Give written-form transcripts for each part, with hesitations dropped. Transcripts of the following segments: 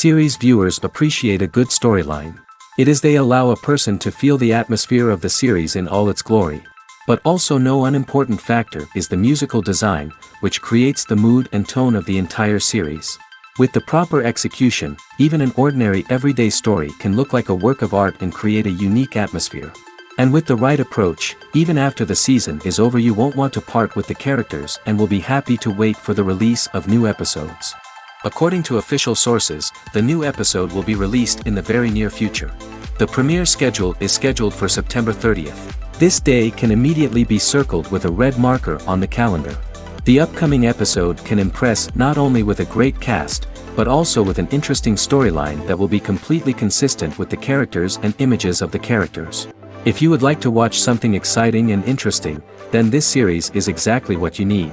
Series viewers appreciate a good storyline. It is they allow a person to feel the atmosphere of the series in all its glory. But also no unimportant factor is the musical design, which creates the mood and tone of the entire series. With the proper execution, even an ordinary everyday story can look like a work of art and create a unique atmosphere. And with the right approach, even after the season is over you won't want to part with the characters and will be happy to wait for the release of new episodes. According to official sources, the new episode will be released in the very near future. The premiere schedule is scheduled for September 30th. This day can immediately be circled with a red marker on the calendar. The upcoming episode can impress not only with a great cast, but also with an interesting storyline that will be completely consistent with the characters and images of the characters. If you would like to watch something exciting and interesting, then this series is exactly what you need.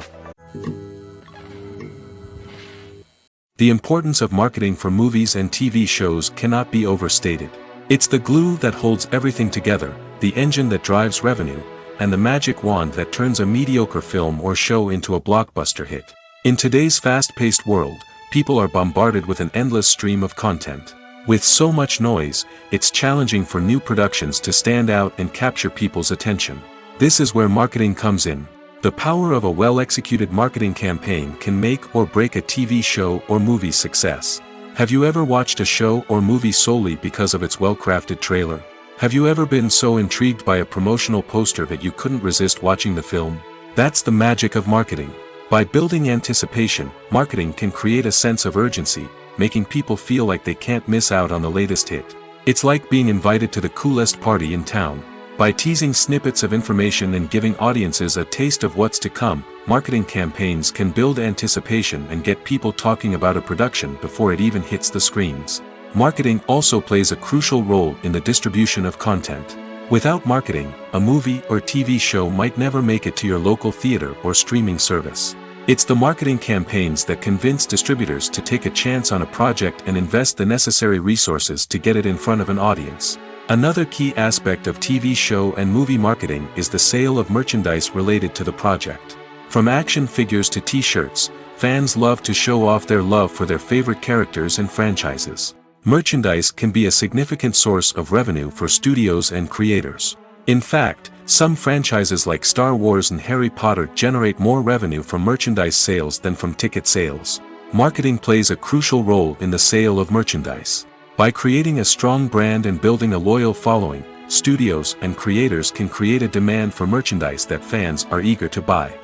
The importance of marketing for movies and TV shows cannot be overstated. It's the glue that holds everything together, the engine that drives revenue, and the magic wand that turns a mediocre film or show into a blockbuster hit. In today's fast-paced world, people are bombarded with an endless stream of content. With so much noise, it's challenging for new productions to stand out and capture people's attention. This is where marketing comes in. The power of a well-executed marketing campaign can make or break a TV show or movie's success. Have you ever watched a show or movie solely because of its well-crafted trailer? Have you ever been so intrigued by a promotional poster that you couldn't resist watching the film? That's the magic of marketing. By building anticipation, marketing can create a sense of urgency, making people feel like they can't miss out on the latest hit. It's like being invited to the coolest party in town. By teasing snippets of information and giving audiences a taste of what's to come, marketing campaigns can build anticipation and get people talking about a production before it even hits the screens. Marketing also plays a crucial role in the distribution of content. Without marketing, a movie or TV show might never make it to your local theater or streaming service. It's the marketing campaigns that convince distributors to take a chance on a project and invest the necessary resources to get it in front of an audience. Another key aspect of TV show and movie marketing is the sale of merchandise related to the project. From action figures to t-shirts, fans love to show off their love for their favorite characters and franchises. Merchandise can be a significant source of revenue for studios and creators. In fact, some franchises like Star Wars and Harry Potter generate more revenue from merchandise sales than from ticket sales. Marketing plays a crucial role in the sale of merchandise. By creating a strong brand and building a loyal following, studios and creators can create a demand for merchandise that fans are eager to buy.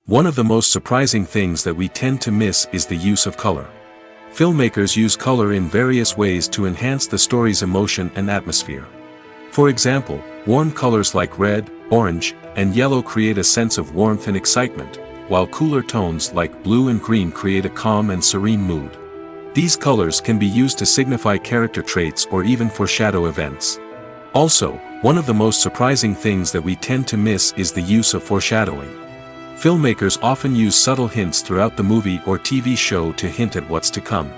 One of the most surprising things that we tend to miss is the use of color. Filmmakers use color in various ways to enhance the story's emotion and atmosphere. For example, warm colors like red, orange, and yellow create a sense of warmth and excitement, while cooler tones like blue and green create a calm and serene mood. These colors can be used to signify character traits or even foreshadow events. Also, one of the most surprising things that we tend to miss is the use of foreshadowing. Filmmakers often use subtle hints throughout the movie or TV show to hint at what's to come.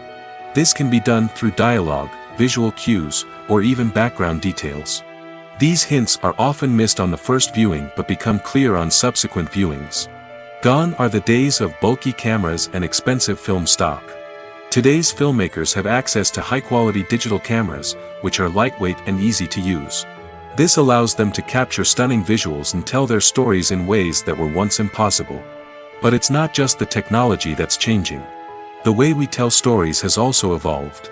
This can be done through dialogue, visual cues, or even background details. These hints are often missed on the first viewing but become clear on subsequent viewings. Gone are the days of bulky cameras and expensive film stock. Today's filmmakers have access to high-quality digital cameras, which are lightweight and easy to use. This allows them to capture stunning visuals and tell their stories in ways that were once impossible. But it's not just the technology that's changing. The way we tell stories has also evolved.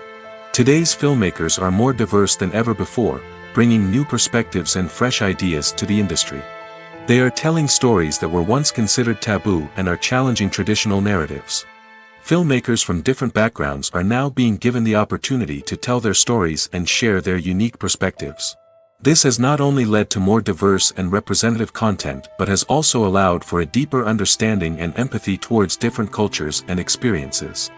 Today's filmmakers are more diverse than ever before, bringing new perspectives and fresh ideas to the industry. They are telling stories that were once considered taboo and are challenging traditional narratives. Filmmakers from different backgrounds are now being given the opportunity to tell their stories and share their unique perspectives. This has not only led to more diverse and representative content but has also allowed for a deeper understanding and empathy towards different cultures and experiences.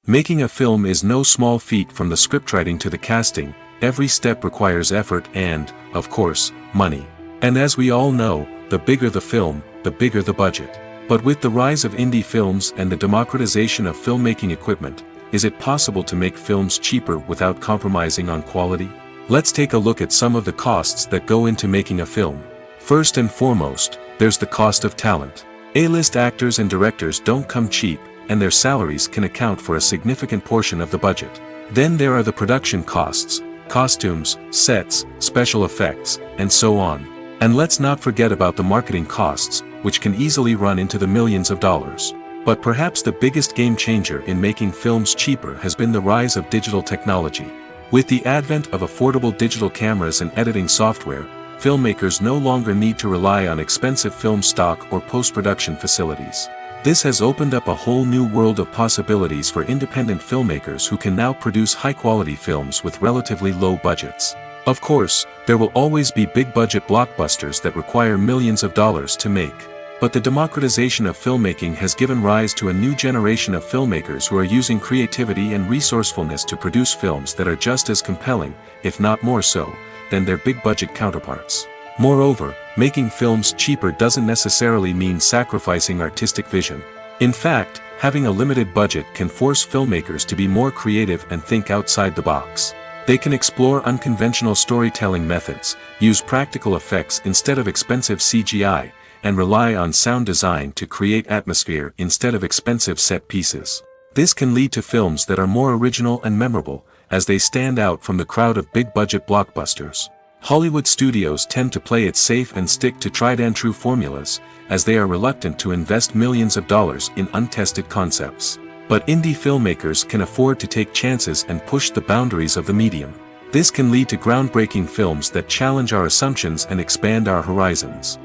Making a film is no small feat. From the scriptwriting to the casting, every step requires effort and, of course, money. And as we all know, the bigger the film, the bigger the budget. But with the rise of indie films and the democratization of filmmaking equipment, is it possible to make films cheaper without compromising on quality? Let's take a look at some of the costs that go into making a film. First and foremost, there's the cost of talent. A-list actors and directors don't come cheap, and their salaries can account for a significant portion of the budget. Then there are the production costs, costumes, sets, special effects, and so on. And let's not forget about the marketing costs, which can easily run into the millions of dollars. But perhaps the biggest game changer in making films cheaper has been the rise of digital technology. With the advent of affordable digital cameras and editing software, filmmakers no longer need to rely on expensive film stock or post-production facilities. This has opened up a whole new world of possibilities for independent filmmakers who can now produce high-quality films with relatively low budgets. Of course, there will always be big-budget blockbusters that require millions of dollars to make. But the democratization of filmmaking has given rise to a new generation of filmmakers who are using creativity and resourcefulness to produce films that are just as compelling, if not more so, than their big-budget counterparts. Moreover, making films cheaper doesn't necessarily mean sacrificing artistic vision. In fact, having a limited budget can force filmmakers to be more creative and think outside the box. They can explore unconventional storytelling methods, use practical effects instead of expensive CGI, and rely on sound design to create atmosphere instead of expensive set pieces. This can lead to films that are more original and memorable, as they stand out from the crowd of big-budget blockbusters. Hollywood studios tend to play it safe and stick to tried-and-true formulas, as they are reluctant to invest millions of dollars in untested concepts. But indie filmmakers can afford to take chances and push the boundaries of the medium. This can lead to groundbreaking films that challenge our assumptions and expand our horizons.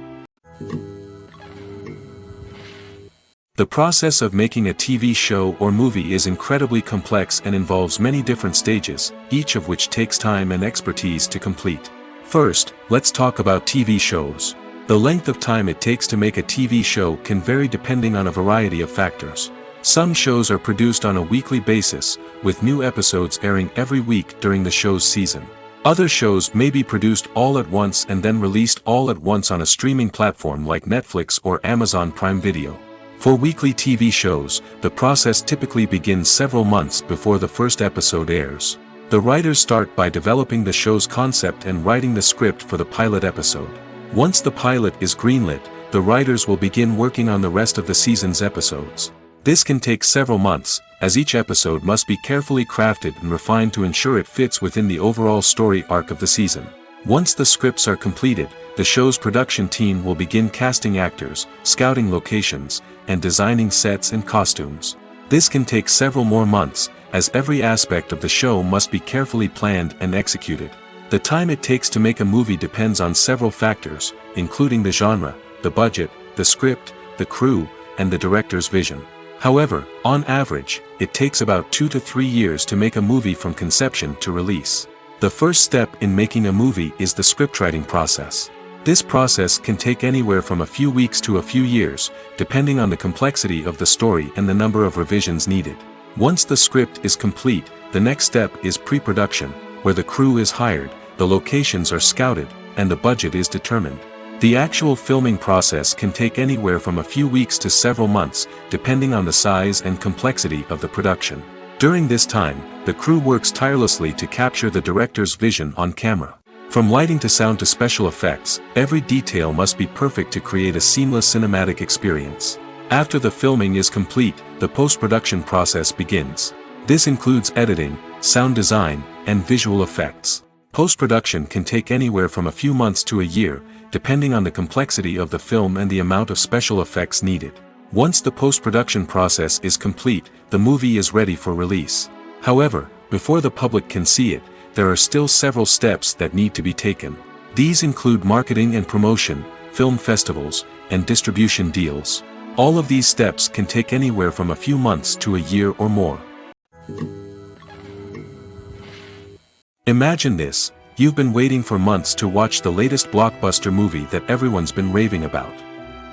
The process of making a TV show or movie is incredibly complex and involves many different stages, each of which takes time and expertise to complete. First, let's talk about TV shows. The length of time it takes to make a TV show can vary depending on a variety of factors. Some shows are produced on a weekly basis, with new episodes airing every week during the show's season. Other shows may be produced all at once and then released all at once on a streaming platform like Netflix or Amazon Prime Video. For weekly TV shows, the process typically begins several months before the first episode airs. The writers start by developing the show's concept and writing the script for the pilot episode. Once the pilot is greenlit, the writers will begin working on the rest of the season's episodes. This can take several months, as each episode must be carefully crafted and refined to ensure it fits within the overall story arc of the season. Once the scripts are completed, the show's production team will begin casting actors, scouting locations, and designing sets and costumes. This can take several more months, as every aspect of the show must be carefully planned and executed. The time it takes to make a movie depends on several factors, including the genre, the budget, the script, the crew, and the director's vision. However, on average, it takes about 2 to 3 years to make a movie from conception to release. The first step in making a movie is the scriptwriting process. This process can take anywhere from a few weeks to a few years, depending on the complexity of the story and the number of revisions needed. Once the script is complete, the next step is pre-production, where the crew is hired, the locations are scouted, and the budget is determined. The actual filming process can take anywhere from a few weeks to several months, depending on the size and complexity of the production. During this time, the crew works tirelessly to capture the director's vision on camera. From lighting to sound to special effects, every detail must be perfect to create a seamless cinematic experience. After the filming is complete, the post-production process begins. This includes editing, sound design, and visual effects. Post-production can take anywhere from a few months to a year, depending on the complexity of the film and the amount of special effects needed. Once the post-production process is complete, the movie is ready for release. However, before the public can see it, there are still several steps that need to be taken. These include marketing and promotion, film festivals, and distribution deals. All of these steps can take anywhere from a few months to a year or more. Imagine this: you've been waiting for months to watch the latest blockbuster movie that everyone's been raving about.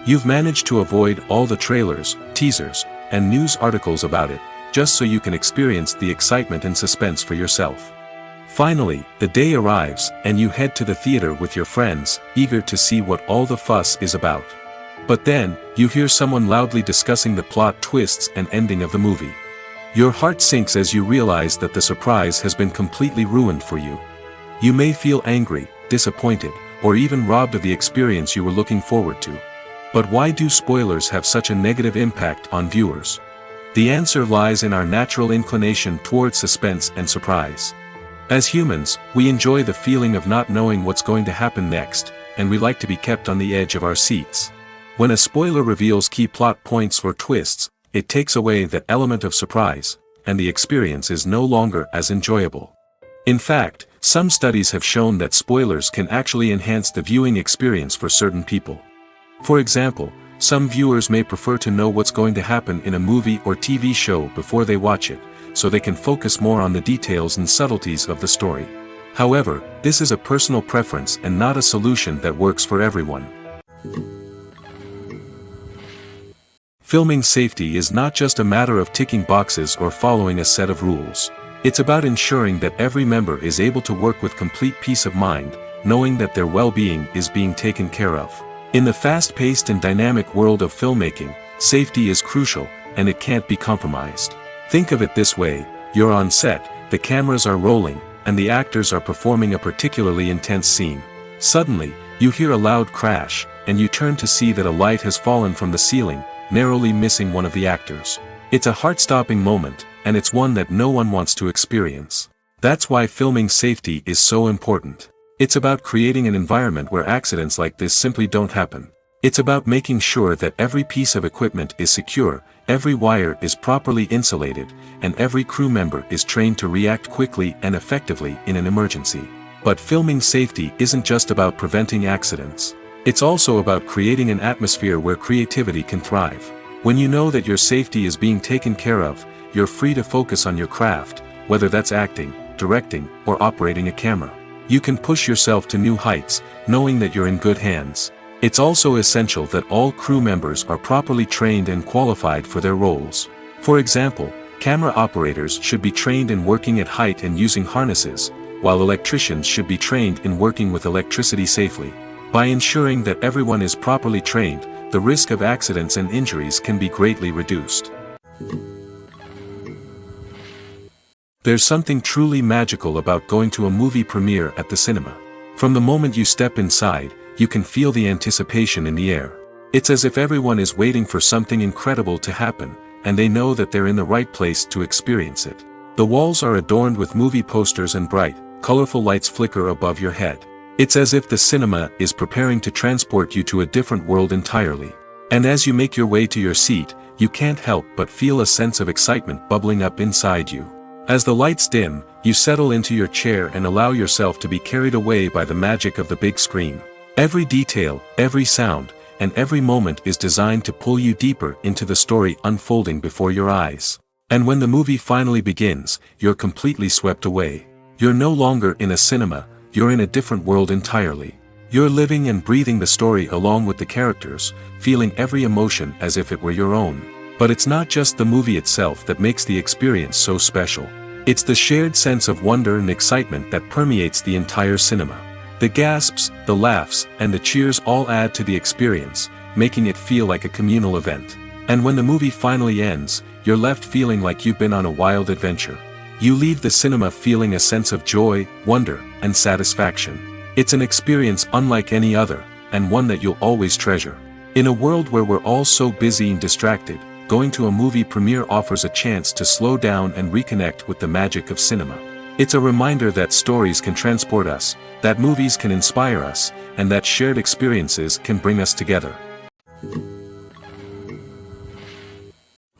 You've managed to avoid all the trailers, teasers, and news articles about it, just so you can experience the excitement and suspense for yourself. Finally, the day arrives, and you head to the theater with your friends, eager to see what all the fuss is about. But then, you hear someone loudly discussing the plot twists and ending of the movie. Your heart sinks as you realize that the surprise has been completely ruined for you. You may feel angry, disappointed, or even robbed of the experience you were looking forward to. But why do spoilers have such a negative impact on viewers? The answer lies in our natural inclination towards suspense and surprise. As humans, we enjoy the feeling of not knowing what's going to happen next, and we like to be kept on the edge of our seats. When a spoiler reveals key plot points or twists, it takes away that element of surprise, and the experience is no longer as enjoyable. In fact, some studies have shown that spoilers can actually enhance the viewing experience for certain people. For example, some viewers may prefer to know what's going to happen in a movie or TV show before they watch it, so they can focus more on the details and subtleties of the story. However, this is a personal preference and not a solution that works for everyone. Filming safety is not just a matter of ticking boxes or following a set of rules. It's about ensuring that every member is able to work with complete peace of mind, knowing that their well-being is being taken care of. In the fast-paced and dynamic world of filmmaking, safety is crucial, and it can't be compromised. Think of it this way: you're on set, the cameras are rolling, and the actors are performing a particularly intense scene. Suddenly, you hear a loud crash, and you turn to see that a light has fallen from the ceiling, narrowly missing one of the actors. It's a heart-stopping moment, and it's one that no one wants to experience. That's why filming safety is so important. It's about creating an environment where accidents like this simply don't happen. It's about making sure that every piece of equipment is secure, every wire is properly insulated, and every crew member is trained to react quickly and effectively in an emergency. But filming safety isn't just about preventing accidents. It's also about creating an atmosphere where creativity can thrive. When you know that your safety is being taken care of, you're free to focus on your craft, whether that's acting, directing, or operating a camera. You can push yourself to new heights, knowing that you're in good hands. It's also essential that all crew members are properly trained and qualified for their roles. For example, camera operators should be trained in working at height and using harnesses, while electricians should be trained in working with electricity safely. By ensuring that everyone is properly trained, the risk of accidents and injuries can be greatly reduced. There's something truly magical about going to a movie premiere at the cinema. From the moment you step inside, you can feel the anticipation in the air. It's as if everyone is waiting for something incredible to happen, and they know that they're in the right place to experience it. The walls are adorned with movie posters and bright, colorful lights flicker above your head. It's as if the cinema is preparing to transport you to a different world entirely. And as you make your way to your seat, you can't help but feel a sense of excitement bubbling up inside you. As the lights dim, you settle into your chair and allow yourself to be carried away by the magic of the big screen. Every detail, every sound, and every moment is designed to pull you deeper into the story unfolding before your eyes. And when the movie finally begins, you're completely swept away. You're no longer in a cinema, you're in a different world entirely. You're living and breathing the story along with the characters, feeling every emotion as if it were your own. But it's not just the movie itself that makes the experience so special. It's the shared sense of wonder and excitement that permeates the entire cinema. The gasps, the laughs, and the cheers all add to the experience, making it feel like a communal event. And when the movie finally ends, you're left feeling like you've been on a wild adventure. You leave the cinema feeling a sense of joy, wonder, and satisfaction. It's an experience unlike any other, and one that you'll always treasure. In a world where we're all so busy and distracted, going to a movie premiere offers a chance to slow down and reconnect with the magic of cinema. It's a reminder that stories can transport us, that movies can inspire us, and that shared experiences can bring us together.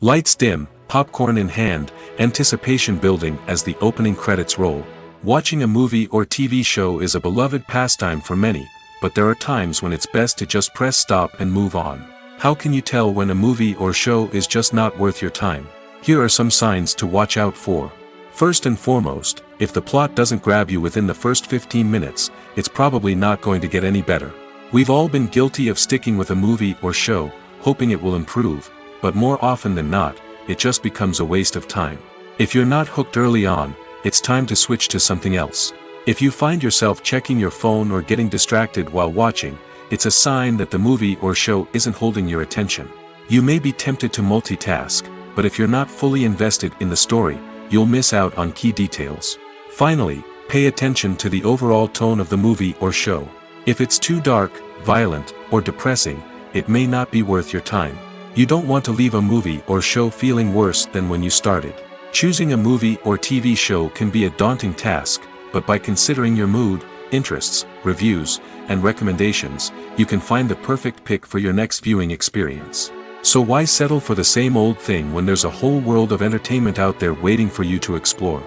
Lights dim, popcorn in hand, anticipation building as the opening credits roll. Watching a movie or TV show is a beloved pastime for many, but there are times when it's best to just press stop and move on. How can you tell when a movie or show is just not worth your time? Here are some signs to watch out for. First and foremost, if the plot doesn't grab you within the first 15 minutes, it's probably not going to get any better. We've all been guilty of sticking with a movie or show, hoping it will improve, but more often than not, it just becomes a waste of time. If you're not hooked early on, it's time to switch to something else. If you find yourself checking your phone or getting distracted while watching, it's a sign that the movie or show isn't holding your attention. You may be tempted to multitask, but if you're not fully invested in the story, you'll miss out on key details. Finally, pay attention to the overall tone of the movie or show. If it's too dark, violent, or depressing, it may not be worth your time. You don't want to leave a movie or show feeling worse than when you started. Choosing a movie or TV show can be a daunting task, but by considering your mood, interests, reviews, and recommendations, you can find the perfect pick for your next viewing experience. So why settle for the same old thing when there's a whole world of entertainment out there waiting for you to explore?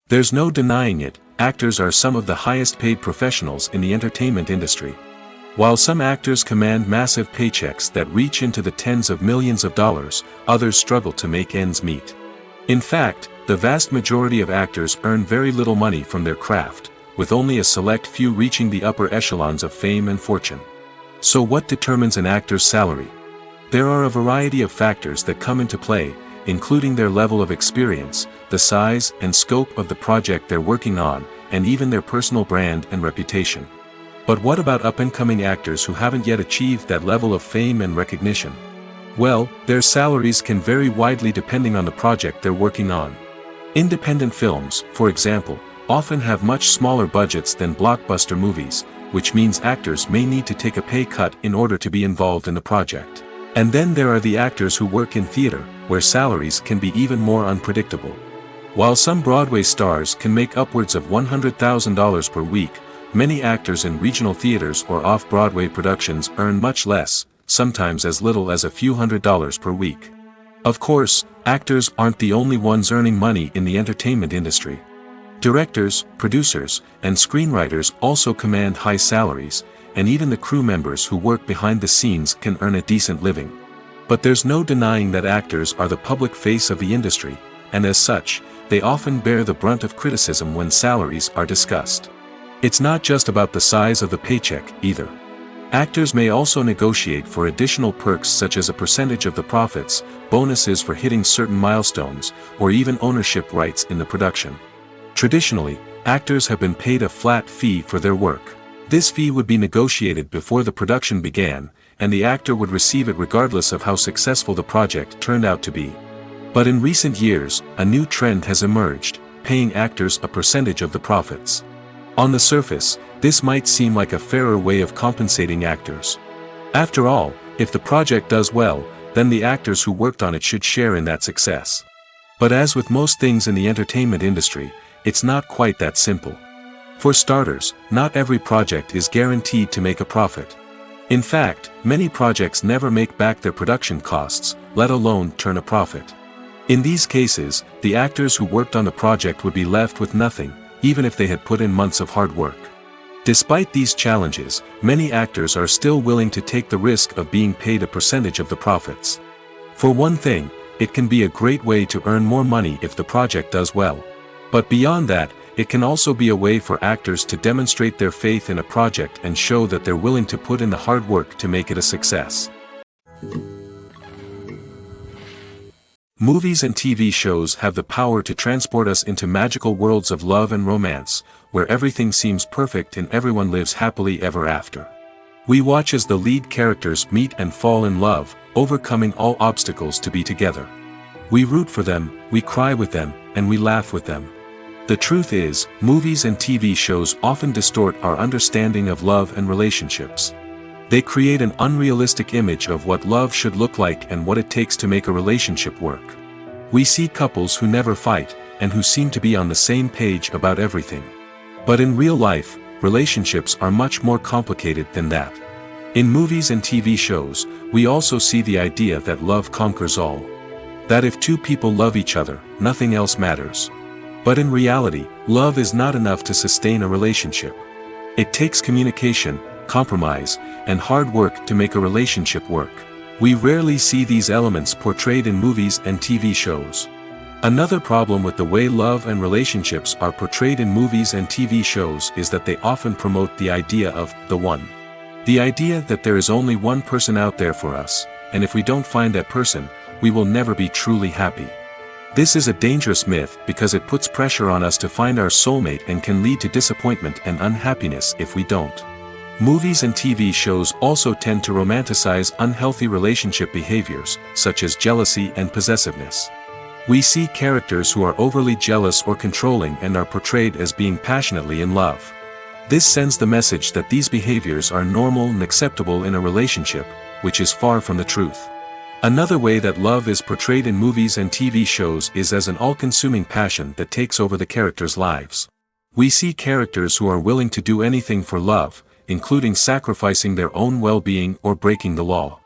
There's no denying it, actors are some of the highest paid professionals in the entertainment industry. While some actors command massive paychecks that reach into the tens of millions of dollars, others struggle to make ends meet. In fact, the vast majority of actors earn very little money from their craft, with only a select few reaching the upper echelons of fame and fortune. So what determines an actor's salary? There are a variety of factors that come into play, including their level of experience, the size and scope of the project they're working on, and even their personal brand and reputation. But what about up-and-coming actors who haven't yet achieved that level of fame and recognition? Well, their salaries can vary widely depending on the project they're working on. Independent films, for example, often have much smaller budgets than blockbuster movies, which means actors may need to take a pay cut in order to be involved in the project. And then there are the actors who work in theater, where salaries can be even more unpredictable. While some Broadway stars can make upwards of $100,000 per week, many actors in regional theaters or off-Broadway productions earn much less, sometimes as little as a few $100s per week. Of course, actors aren't the only ones earning money in the entertainment industry. Directors, producers, and screenwriters also command high salaries, and even the crew members who work behind the scenes can earn a decent living. But there's no denying that actors are the public face of the industry, and as such, they often bear the brunt of criticism when salaries are discussed. It's not just about the size of the paycheck, either. Actors may also negotiate for additional perks such as a percentage of the profits, bonuses for hitting certain milestones, or even ownership rights in the production. Traditionally, actors have been paid a flat fee for their work. This fee would be negotiated before the production began, and the actor would receive it regardless of how successful the project turned out to be. But in recent years, a new trend has emerged, paying actors a percentage of the profits. On the surface, this might seem like a fairer way of compensating actors. After all, if the project does well, then the actors who worked on it should share in that success. But as with most things in the entertainment industry, it's not quite that simple. For starters, not every project is guaranteed to make a profit. In fact, many projects never make back their production costs, let alone turn a profit. In these cases, the actors who worked on the project would be left with nothing, even if they had put in months of hard work. Despite these challenges, many actors are still willing to take the risk of being paid a percentage of the profits. For one thing, it can be a great way to earn more money if the project does well. But beyond that, it can also be a way for actors to demonstrate their faith in a project and show that they're willing to put in the hard work to make it a success. Movies and TV shows have the power to transport us into magical worlds of love and romance, where everything seems perfect and everyone lives happily ever after. We watch as the lead characters meet and fall in love, overcoming all obstacles to be together. We root for them, we cry with them, and we laugh with them. The truth is, movies and TV shows often distort our understanding of love and relationships. They create an unrealistic image of what love should look like and what it takes to make a relationship work. We see couples who never fight, and who seem to be on the same page about everything. But in real life, relationships are much more complicated than that. In movies and TV shows, we also see the idea that love conquers all. That if two people love each other, nothing else matters. But in reality, love is not enough to sustain a relationship. It takes communication, compromise, and hard work to make a relationship work. We rarely see these elements portrayed in movies and TV shows. Another problem with the way love and relationships are portrayed in movies and TV shows is that they often promote the idea of the one. The idea that there is only one person out there for us, and if we don't find that person, we will never be truly happy. This is a dangerous myth because it puts pressure on us to find our soulmate and can lead to disappointment and unhappiness if we don't. Movies and TV shows also tend to romanticize unhealthy relationship behaviors, such as jealousy and possessiveness. We see characters who are overly jealous or controlling and are portrayed as being passionately in love. This sends the message that these behaviors are normal and acceptable in a relationship, which is far from the truth. Another way that love is portrayed in movies and TV shows is as an all-consuming passion that takes over the characters' lives. We see characters who are willing to do anything for love, including sacrificing their own well-being or breaking the law.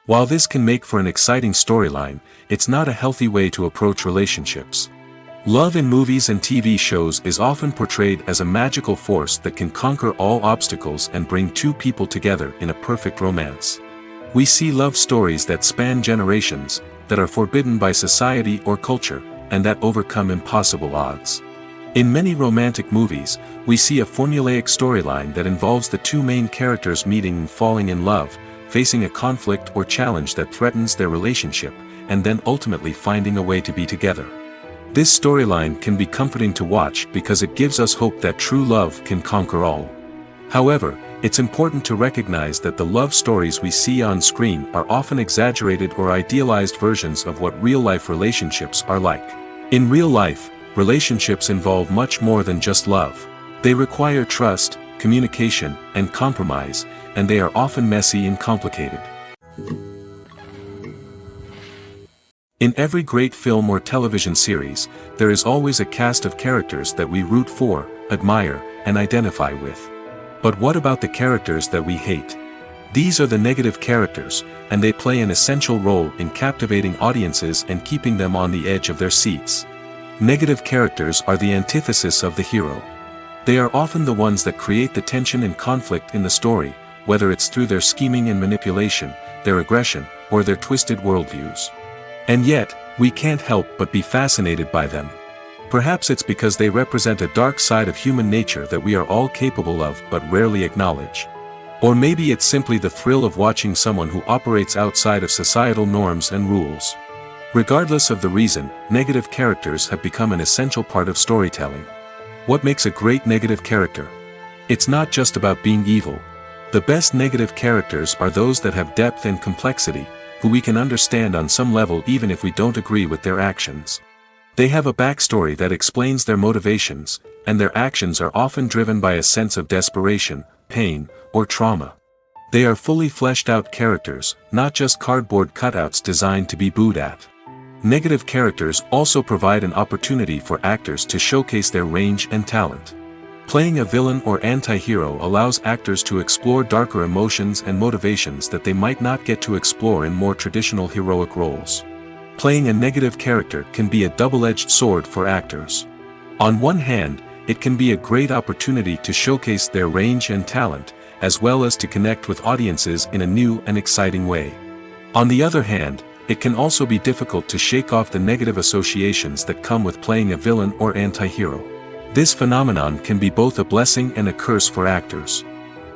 While this can make for an exciting storyline, it's not a healthy way to approach relationships. Love in movies and TV shows is often portrayed as a magical force that can conquer all obstacles and bring two people together in a perfect romance. We see love stories that span generations, that are forbidden by society or culture, and that overcome impossible odds. In many romantic movies, we see a formulaic storyline that involves the two main characters meeting and falling in love, facing a conflict or challenge that threatens their relationship, and then ultimately finding a way to be together. This storyline can be comforting to watch because it gives us hope that true love can conquer all. However, it's important to recognize that the love stories we see on screen are often exaggerated or idealized versions of what real-life relationships are like. In real life, relationships involve much more than just love. They require trust, communication, and compromise, and they are often messy and complicated. In every great film or television series, there is always a cast of characters that we root for, admire, and identify with. But what about the characters that we hate? These are the negative characters, and they play an essential role in captivating audiences and keeping them on the edge of their seats. Negative characters are the antithesis of the hero. They are often the ones that create the tension and conflict in the story, whether it's through their scheming and manipulation, their aggression, or their twisted worldviews. And yet, we can't help but be fascinated by them. Perhaps it's because they represent a dark side of human nature that we are all capable of but rarely acknowledge. Or maybe it's simply the thrill of watching someone who operates outside of societal norms and rules. Regardless of the reason, negative characters have become an essential part of storytelling. What makes a great negative character? It's not just about being evil. The best negative characters are those that have depth and complexity, who we can understand on some level even if we don't agree with their actions. They have a backstory that explains their motivations, and their actions are often driven by a sense of desperation, pain, or trauma. They are fully fleshed out characters, not just cardboard cutouts designed to be booed at. Negative characters also provide an opportunity for actors to showcase their range and talent. Playing a villain or anti-hero allows actors to explore darker emotions and motivations that they might not get to explore in more traditional heroic roles. Playing a negative character can be a double-edged sword for actors. On one hand, it can be a great opportunity to showcase their range and talent, as well as to connect with audiences in a new and exciting way. On the other hand, it can also be difficult to shake off the negative associations that come with playing a villain or anti-hero. This phenomenon can be both a blessing and a curse for actors.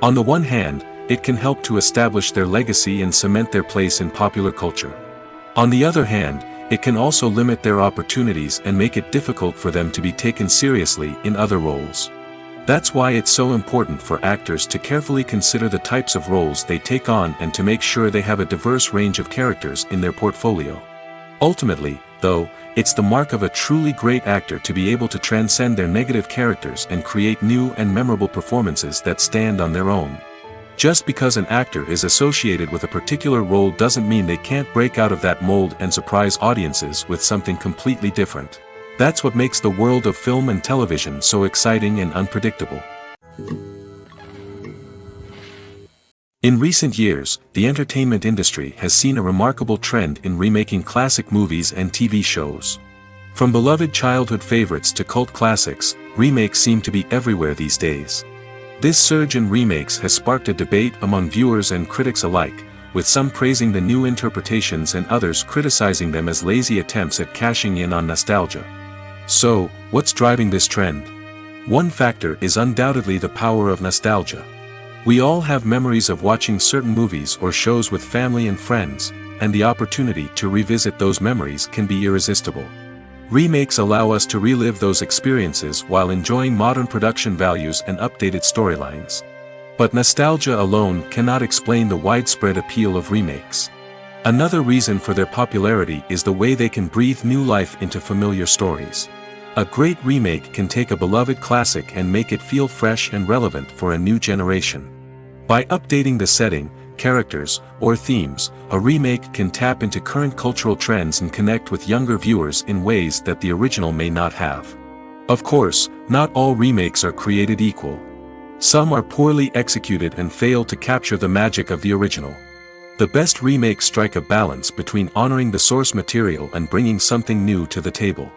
On the one hand, it can help to establish their legacy and cement their place in popular culture. On the other hand, it can also limit their opportunities and make it difficult for them to be taken seriously in other roles. That's why it's so important for actors to carefully consider the types of roles they take on and to make sure they have a diverse range of characters in their portfolio. Ultimately, though, it's the mark of a truly great actor to be able to transcend their negative characters and create new and memorable performances that stand on their own. Just because an actor is associated with a particular role doesn't mean they can't break out of that mold and surprise audiences with something completely different. That's what makes the world of film and television so exciting and unpredictable. In recent years, the entertainment industry has seen a remarkable trend in remaking classic movies and TV shows. From beloved childhood favorites to cult classics, remakes seem to be everywhere these days. This surge in remakes has sparked a debate among viewers and critics alike, with some praising the new interpretations and others criticizing them as lazy attempts at cashing in on nostalgia. So, what's driving this trend? One factor is undoubtedly the power of nostalgia. We all have memories of watching certain movies or shows with family and friends, and the opportunity to revisit those memories can be irresistible. Remakes allow us to relive those experiences while enjoying modern production values and updated storylines. But nostalgia alone cannot explain the widespread appeal of remakes. Another reason for their popularity is the way they can breathe new life into familiar stories. A great remake can take a beloved classic and make it feel fresh and relevant for a new generation. By updating the setting, characters, or themes, a remake can tap into current cultural trends and connect with younger viewers in ways that the original may not have. Of course, not all remakes are created equal. Some are poorly executed and fail to capture the magic of the original. The best remakes strike a balance between honoring the source material and bringing something new to the table.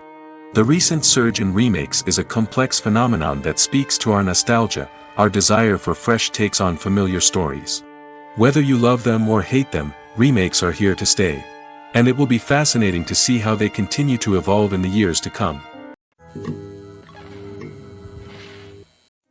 The recent surge in remakes is a complex phenomenon that speaks to our nostalgia, our desire for fresh takes on familiar stories. Whether you love them or hate them, remakes are here to stay. And it will be fascinating to see how they continue to evolve in the years to come.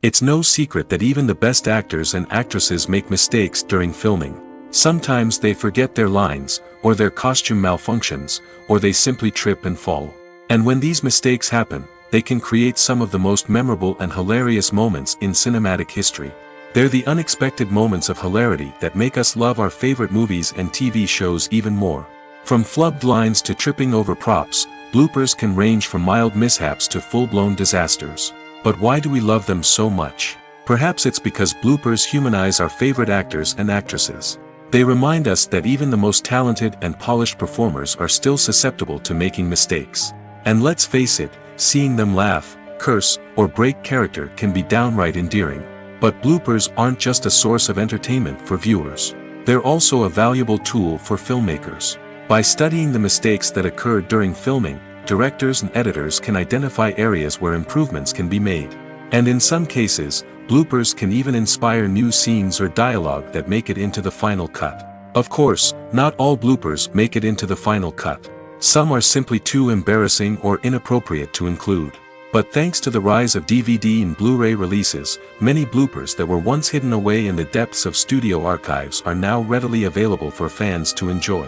It's no secret that even the best actors and actresses make mistakes during filming. Sometimes they forget their lines, or their costume malfunctions, or they simply trip and fall. And when these mistakes happen, they can create some of the most memorable and hilarious moments in cinematic history. They're the unexpected moments of hilarity that make us love our favorite movies and TV shows even more. From flubbed lines to tripping over props, bloopers can range from mild mishaps to full-blown disasters. But why do we love them so much? Perhaps it's because bloopers humanize our favorite actors and actresses. They remind us that even the most talented and polished performers are still susceptible to making mistakes. And let's face it, seeing them laugh, curse, or break character can be downright endearing. But bloopers aren't just a source of entertainment for viewers. They're also a valuable tool for filmmakers. By studying the mistakes that occurred during filming, directors and editors can identify areas where improvements can be made. And in some cases, bloopers can even inspire new scenes or dialogue that make it into the final cut. Of course, not all bloopers make it into the final cut. Some are simply too embarrassing or inappropriate to include. But thanks to the rise of DVD and Blu-ray releases, many bloopers that were once hidden away in the depths of studio archives are now readily available for fans to enjoy.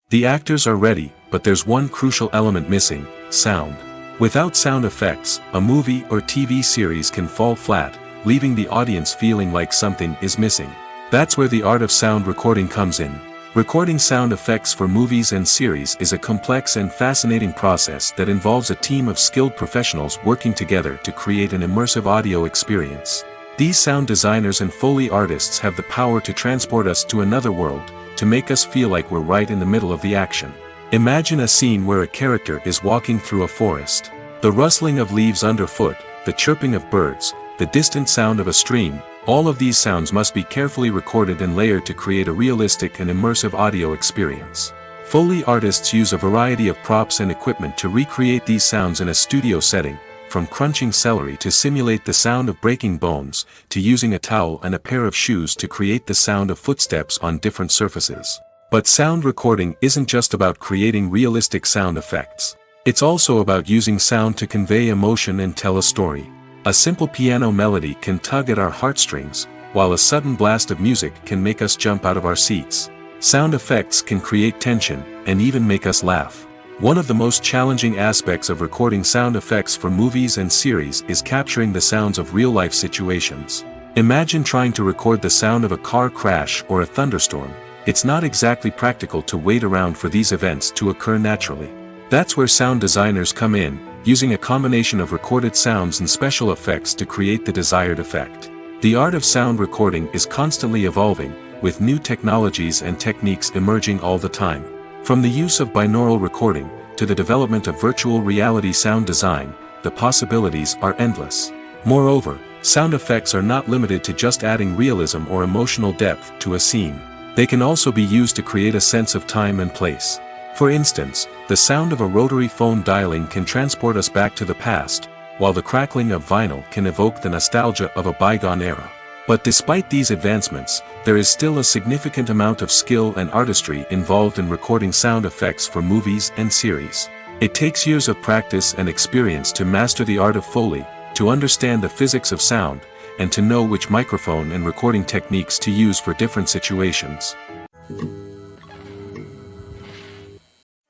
The actors are ready, but there's one crucial element missing: sound. Without sound effects, a movie or TV series can fall flat, leaving the audience feeling like something is missing. That's where the art of sound recording comes in. Recording sound effects for movies and series is a complex and fascinating process that involves a team of skilled professionals working together to create an immersive audio experience. These sound designers and Foley artists have the power to transport us to another world, to make us feel like we're right in the middle of the action. Imagine a scene where a character is walking through a forest. The rustling of leaves underfoot, the chirping of birds, the distant sound of a stream, all of these sounds must be carefully recorded and layered to create a realistic and immersive audio experience. Foley artists use a variety of props and equipment to recreate these sounds in a studio setting, from crunching celery to simulate the sound of breaking bones, to using a towel and a pair of shoes to create the sound of footsteps on different surfaces. But sound recording isn't just about creating realistic sound effects. It's also about using sound to convey emotion and tell a story. A simple piano melody can tug at our heartstrings, while a sudden blast of music can make us jump out of our seats. Sound effects can create tension, and even make us laugh. One of the most challenging aspects of recording sound effects for movies and series is capturing the sounds of real-life situations. Imagine trying to record the sound of a car crash or a thunderstorm. It's not exactly practical to wait around for these events to occur naturally. That's where sound designers come in, using a combination of recorded sounds and special effects to create the desired effect. The art of sound recording is constantly evolving, with new technologies and techniques emerging all the time. From the use of binaural recording, to the development of virtual reality sound design, the possibilities are endless. Moreover, sound effects are not limited to just adding realism or emotional depth to a scene. They can also be used to create a sense of time and place. For instance, the sound of a rotary phone dialing can transport us back to the past, while the crackling of vinyl can evoke the nostalgia of a bygone era. But despite these advancements, there is still a significant amount of skill and artistry involved in recording sound effects for movies and series. It takes years of practice and experience to master the art of Foley, to understand the physics of sound, and to know which microphone and recording techniques to use for different situations.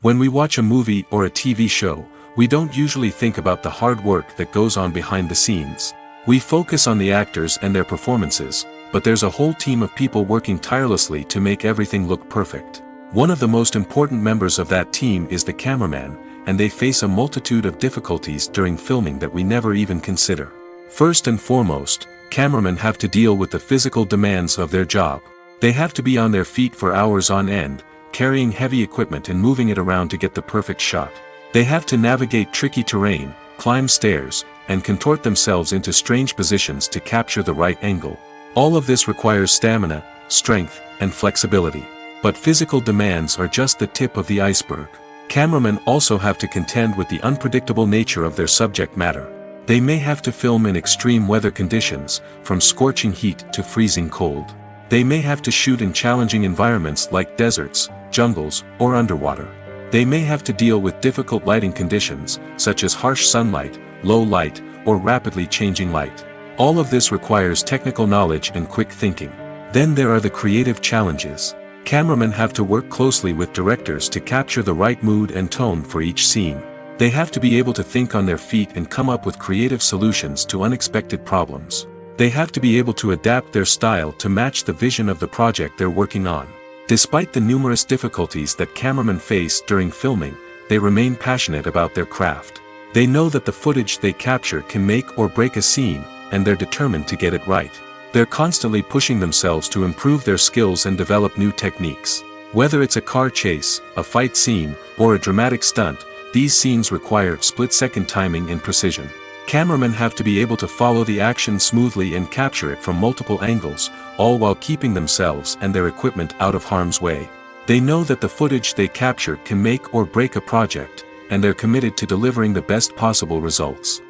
When we watch a movie or a TV show, we don't usually think about the hard work that goes on behind the scenes. We focus on the actors and their performances, but there's a whole team of people working tirelessly to make everything look perfect. One of the most important members of that team is the cameraman, and they face a multitude of difficulties during filming that we never even consider. First and foremost, cameramen have to deal with the physical demands of their job. They have to be on their feet for hours on end, carrying heavy equipment and moving it around to get the perfect shot. They have to navigate tricky terrain, climb stairs, and contort themselves into strange positions to capture the right angle. All of this requires stamina, strength, and flexibility. But physical demands are just the tip of the iceberg. Cameramen also have to contend with the unpredictable nature of their subject matter. They may have to film in extreme weather conditions, from scorching heat to freezing cold. They may have to shoot in challenging environments like deserts, jungles, or underwater. They may have to deal with difficult lighting conditions, such as harsh sunlight, low light, or rapidly changing light. All of this requires technical knowledge and quick thinking. Then there are the creative challenges. Cameramen have to work closely with directors to capture the right mood and tone for each scene. They have to be able to think on their feet and come up with creative solutions to unexpected problems. They have to be able to adapt their style to match the vision of the project they're working on. Despite the numerous difficulties that cameramen face during filming, they remain passionate about their craft. They know that the footage they capture can make or break a scene, and they're determined to get it right. They're constantly pushing themselves to improve their skills and develop new techniques. Whether it's a car chase, a fight scene, or a dramatic stunt, these scenes require split-second timing and precision. Cameramen have to be able to follow the action smoothly and capture it from multiple angles, all while keeping themselves and their equipment out of harm's way. They know that the footage they capture can make or break a project, and they're committed to delivering the best possible results.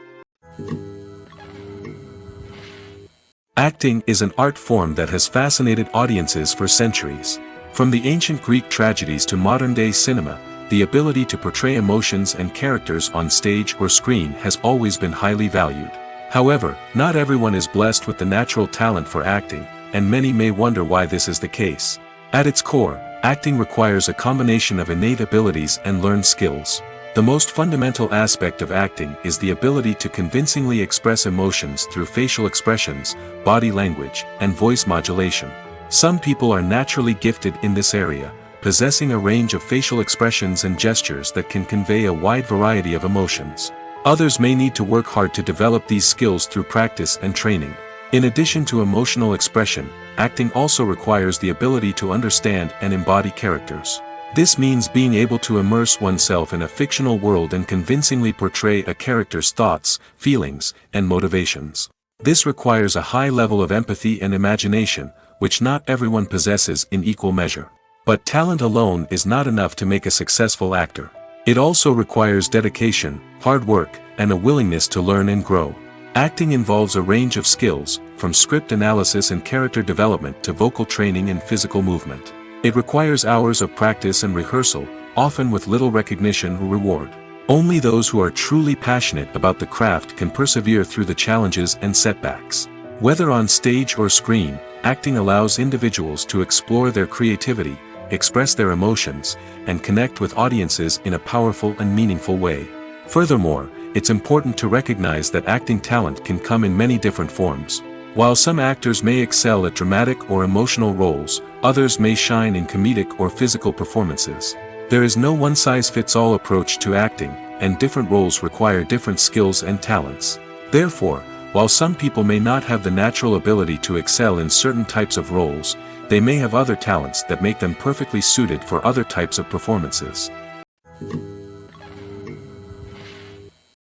Acting is an art form that has fascinated audiences for centuries. From the ancient Greek tragedies to modern-day cinema, the ability to portray emotions and characters on stage or screen has always been highly valued. However, not everyone is blessed with the natural talent for acting, and many may wonder why this is the case. At its core, acting requires a combination of innate abilities and learned skills. The most fundamental aspect of acting is the ability to convincingly express emotions through facial expressions, body language, and voice modulation. Some people are naturally gifted in this area, possessing a range of facial expressions and gestures that can convey a wide variety of emotions. Others may need to work hard to develop these skills through practice and training. In addition to emotional expression, acting also requires the ability to understand and embody characters. This means being able to immerse oneself in a fictional world and convincingly portray a character's thoughts, feelings, and motivations. This requires a high level of empathy and imagination, which not everyone possesses in equal measure. But talent alone is not enough to make a successful actor. It also requires dedication, hard work, and a willingness to learn and grow. Acting involves a range of skills, from script analysis and character development to vocal training and physical movement. It requires hours of practice and rehearsal, often with little recognition or reward. Only those who are truly passionate about the craft can persevere through the challenges and setbacks. Whether on stage or screen, acting allows individuals to explore their creativity, express their emotions, and connect with audiences in a powerful and meaningful way. Furthermore, it's important to recognize that acting talent can come in many different forms. While some actors may excel at dramatic or emotional roles, others may shine in comedic or physical performances. There is no one-size-fits-all approach to acting, and different roles require different skills and talents. Therefore, while some people may not have the natural ability to excel in certain types of roles, they may have other talents that make them perfectly suited for other types of performances.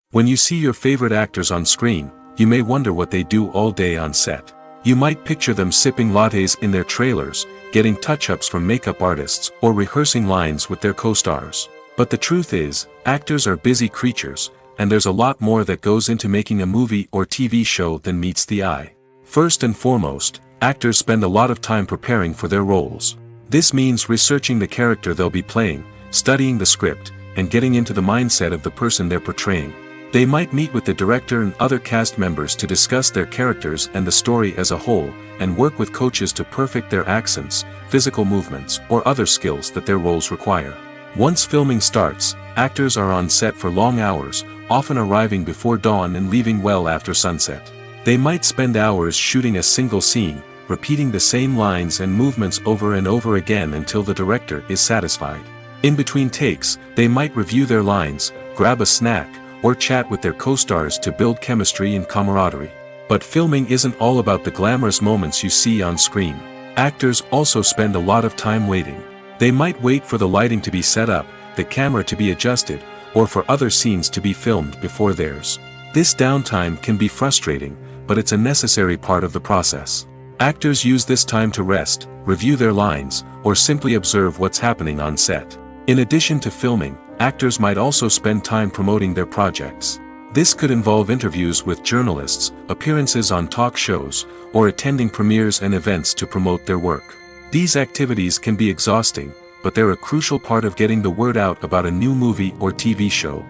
When you see your favorite actors on screen, you may wonder what they do all day on set. You might picture them sipping lattes in their trailers, getting touch-ups from makeup artists, or rehearsing lines with their co-stars. But the truth is, actors are busy creatures, and there's a lot more that goes into making a movie or TV show than meets the eye. First and foremost, actors spend a lot of time preparing for their roles. This means researching the character they'll be playing, studying the script, and getting into the mindset of the person they're portraying. They might meet with the director and other cast members to discuss their characters and the story as a whole, and work with coaches to perfect their accents, physical movements, or other skills that their roles require. Once filming starts, actors are on set for long hours, often arriving before dawn and leaving well after sunset. They might spend hours shooting a single scene, repeating the same lines and movements over and over again until the director is satisfied. In between takes, they might review their lines, grab a snack, or chat with their co-stars to build chemistry and camaraderie. But filming isn't all about the glamorous moments you see on screen. Actors also spend a lot of time waiting. They might wait for the lighting to be set up, the camera to be adjusted, or for other scenes to be filmed before theirs. This downtime can be frustrating, but it's a necessary part of the process. Actors use this time to rest, review their lines, or simply observe what's happening on set. In addition to filming, actors might also spend time promoting their projects. This could involve interviews with journalists, appearances on talk shows, or attending premieres and events to promote their work. These activities can be exhausting, but they're a crucial part of getting the word out about a new movie or TV show.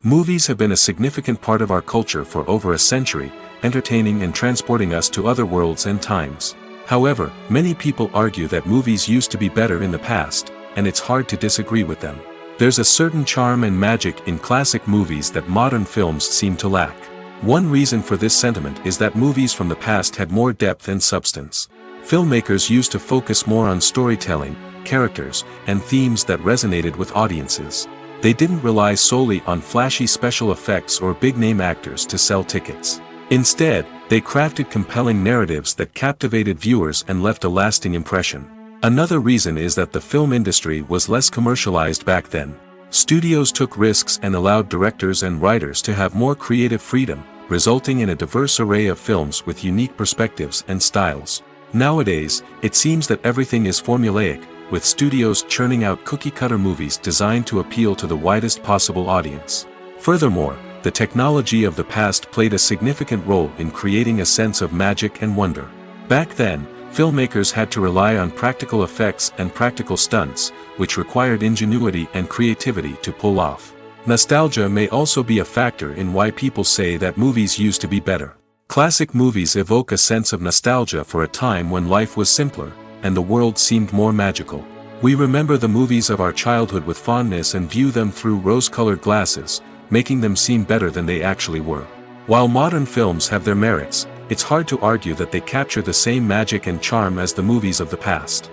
Movies have been a significant part of our culture for over a century, entertaining and transporting us to other worlds and times. However, many people argue that movies used to be better in the past, and it's hard to disagree with them. There's a certain charm and magic in classic movies that modern films seem to lack. One reason for this sentiment is that movies from the past had more depth and substance. Filmmakers used to focus more on storytelling, characters, and themes that resonated with audiences. They didn't rely solely on flashy special effects or big-name actors to sell tickets. Instead, they crafted compelling narratives that captivated viewers and left a lasting impression. Another reason is that the film industry was less commercialized back then. Studios took risks and allowed directors and writers to have more creative freedom, resulting in a diverse array of films with unique perspectives and styles. Nowadays, it seems that everything is formulaic, with studios churning out cookie-cutter movies designed to appeal to the widest possible audience. Furthermore, the technology of the past played a significant role in creating a sense of magic and wonder. Back then, filmmakers had to rely on practical effects and practical stunts, which required ingenuity and creativity to pull off. Nostalgia may also be a factor in why people say that movies used to be better. Classic movies evoke a sense of nostalgia for a time when life was simpler, and the world seemed more magical. We remember the movies of our childhood with fondness and view them through rose-colored glasses, making them seem better than they actually were. While modern films have their merits, it's hard to argue that they capture the same magic and charm as the movies of the past.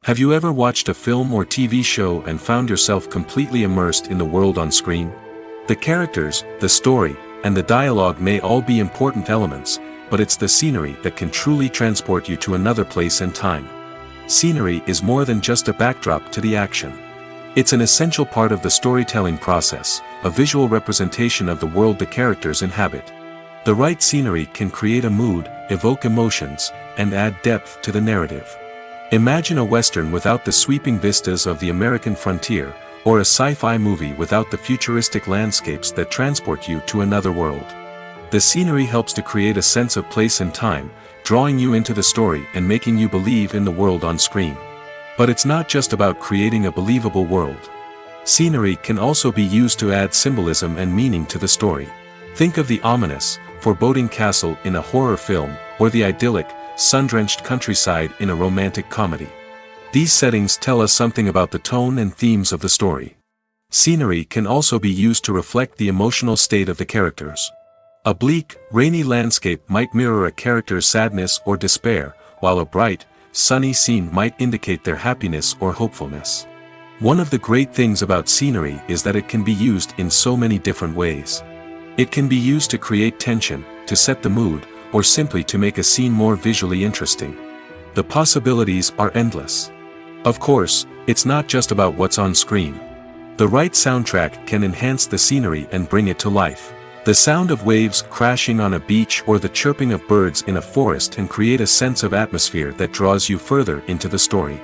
Have you ever watched a film or TV show and found yourself completely immersed in the world on screen? The characters, the story, and the dialogue may all be important elements, but it's the scenery that can truly transport you to another place and time. Scenery is more than just a backdrop to the action. It's an essential part of the storytelling process, a visual representation of the world the characters inhabit. The right scenery can create a mood, evoke emotions, and add depth to the narrative. Imagine a Western without the sweeping vistas of the American frontier, or a sci-fi movie without the futuristic landscapes that transport you to another world. The scenery helps to create a sense of place and time, drawing you into the story and making you believe in the world on screen. But it's not just about creating a believable world. Scenery can also be used to add symbolism and meaning to the story. Think of the ominous, foreboding castle in a horror film, or the idyllic, sun-drenched countryside in a romantic comedy. These settings tell us something about the tone and themes of the story. Scenery can also be used to reflect the emotional state of the characters. A bleak, rainy landscape might mirror a character's sadness or despair, while a bright, sunny scene might indicate their happiness or hopefulness. One of the great things about scenery is that it can be used in so many different ways. It can be used to create tension, to set the mood, or simply to make a scene more visually interesting. The possibilities are endless. Of course, it's not just about what's on screen. The right soundtrack can enhance the scenery and bring it to life. The sound of waves crashing on a beach or the chirping of birds in a forest can create a sense of atmosphere that draws you further into the story.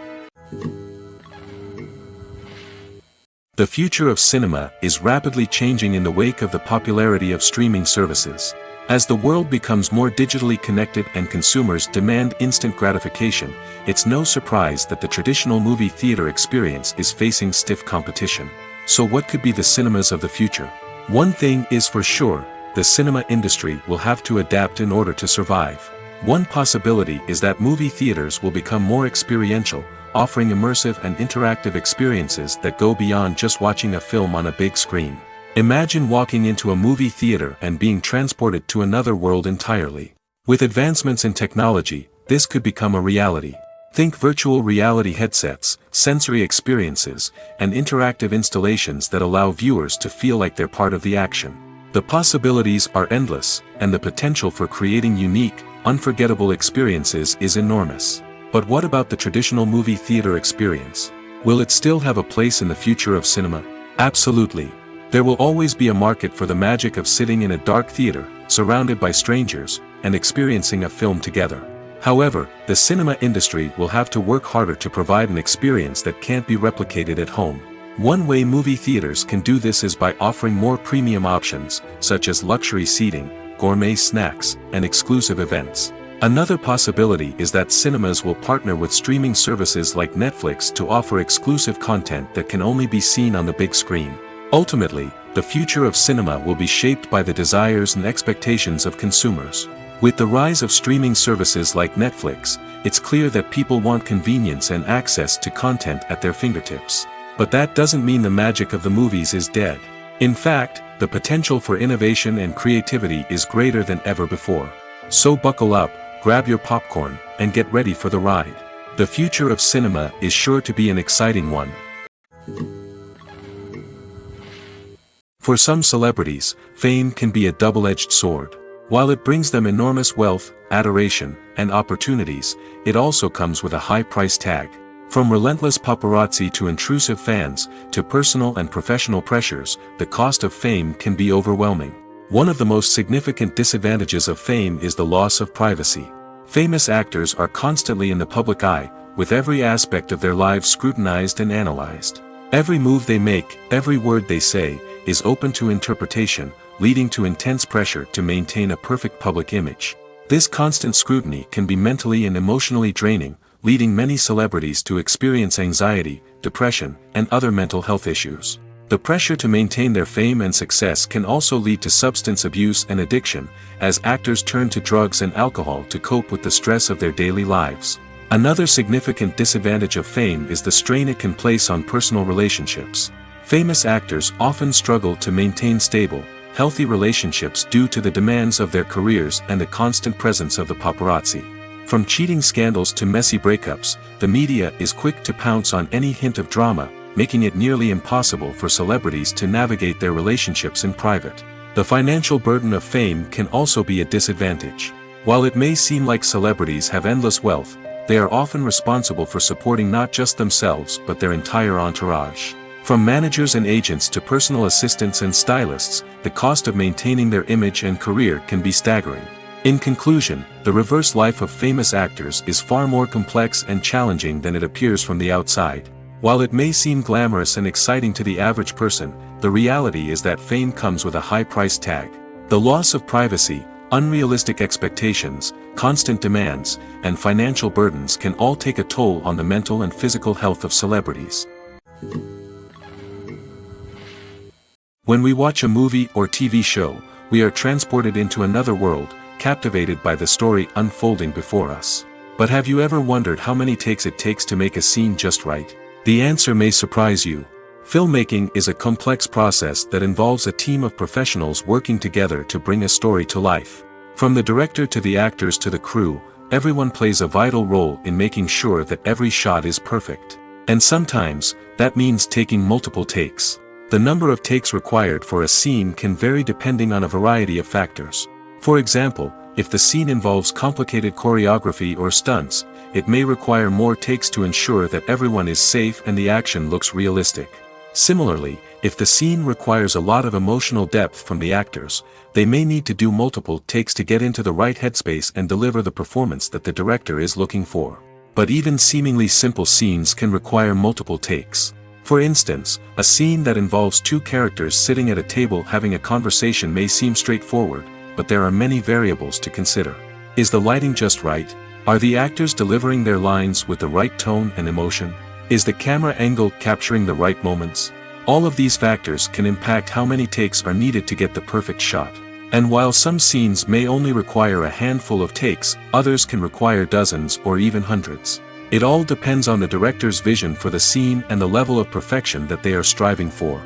The future of cinema is rapidly changing in the wake of the popularity of streaming services. As the world becomes more digitally connected and consumers demand instant gratification, it's no surprise that the traditional movie theater experience is facing stiff competition. So what could be the cinemas of the future? One thing is for sure, the cinema industry will have to adapt in order to survive. One possibility is that movie theaters will become more experiential, offering immersive and interactive experiences that go beyond just watching a film on a big screen. Imagine walking into a movie theater and being transported to another world entirely. With advancements in technology, this could become a reality. Think virtual reality headsets, sensory experiences, and interactive installations that allow viewers to feel like they're part of the action. The possibilities are endless, and the potential for creating unique, unforgettable experiences is enormous. But what about the traditional movie theater experience? Will it still have a place in the future of cinema? Absolutely. There will always be a market for the magic of sitting in a dark theater, surrounded by strangers, and experiencing a film together. However, the cinema industry will have to work harder to provide an experience that can't be replicated at home. One way movie theaters can do this is by offering more premium options, such as luxury seating, gourmet snacks, and exclusive events. Another possibility is that cinemas will partner with streaming services like Netflix to offer exclusive content that can only be seen on the big screen. Ultimately, the future of cinema will be shaped by the desires and expectations of consumers. With the rise of streaming services like Netflix, it's clear that people want convenience and access to content at their fingertips. But that doesn't mean the magic of the movies is dead. In fact, the potential for innovation and creativity is greater than ever before. So buckle up, grab your popcorn, and get ready for the ride. The future of cinema is sure to be an exciting one. For some celebrities, fame can be a double-edged sword. While it brings them enormous wealth, adoration, and opportunities, it also comes with a high price tag. From relentless paparazzi to intrusive fans, to personal and professional pressures, the cost of fame can be overwhelming. One of the most significant disadvantages of fame is the loss of privacy. Famous actors are constantly in the public eye, with every aspect of their lives scrutinized and analyzed. Every move they make, every word they say, is open to interpretation, leading to intense pressure to maintain a perfect public image. This constant scrutiny can be mentally and emotionally draining, leading many celebrities to experience anxiety, depression, and other mental health issues. The pressure to maintain their fame and success can also lead to substance abuse and addiction, as actors turn to drugs and alcohol to cope with the stress of their daily lives. Another significant disadvantage of fame is the strain it can place on personal relationships. Famous actors often struggle to maintain stable, healthy relationships due to the demands of their careers and the constant presence of the paparazzi. From cheating scandals to messy breakups, the media is quick to pounce on any hint of drama, making it nearly impossible for celebrities to navigate their relationships in private. The financial burden of fame can also be a disadvantage. While it may seem like celebrities have endless wealth, they are often responsible for supporting not just themselves but their entire entourage. From managers and agents to personal assistants and stylists, the cost of maintaining their image and career can be staggering. In conclusion, the reverse life of famous actors is far more complex and challenging than it appears from the outside. While it may seem glamorous and exciting to the average person, the reality is that fame comes with a high price tag. The loss of privacy, unrealistic expectations, constant demands, and financial burdens can all take a toll on the mental and physical health of celebrities. When we watch a movie or TV show, we are transported into another world, captivated by the story unfolding before us. But have you ever wondered how many takes it takes to make a scene just right? The answer may surprise you. Filmmaking is a complex process that involves a team of professionals working together to bring a story to life. From the director to the actors to the crew, everyone plays a vital role in making sure that every shot is perfect. And sometimes, that means taking multiple takes. The number of takes required for a scene can vary depending on a variety of factors. For example, if the scene involves complicated choreography or stunts, it may require more takes to ensure that everyone is safe and the action looks realistic. Similarly, if the scene requires a lot of emotional depth from the actors, they may need to do multiple takes to get into the right headspace and deliver the performance that the director is looking for. But even seemingly simple scenes can require multiple takes. For instance, a scene that involves two characters sitting at a table having a conversation may seem straightforward, but there are many variables to consider. Is the lighting just right? Are the actors delivering their lines with the right tone and emotion? Is the camera angle capturing the right moments? All of these factors can impact how many takes are needed to get the perfect shot. And while some scenes may only require a handful of takes, others can require dozens or even hundreds. It all depends on the director's vision for the scene and the level of perfection that they are striving for.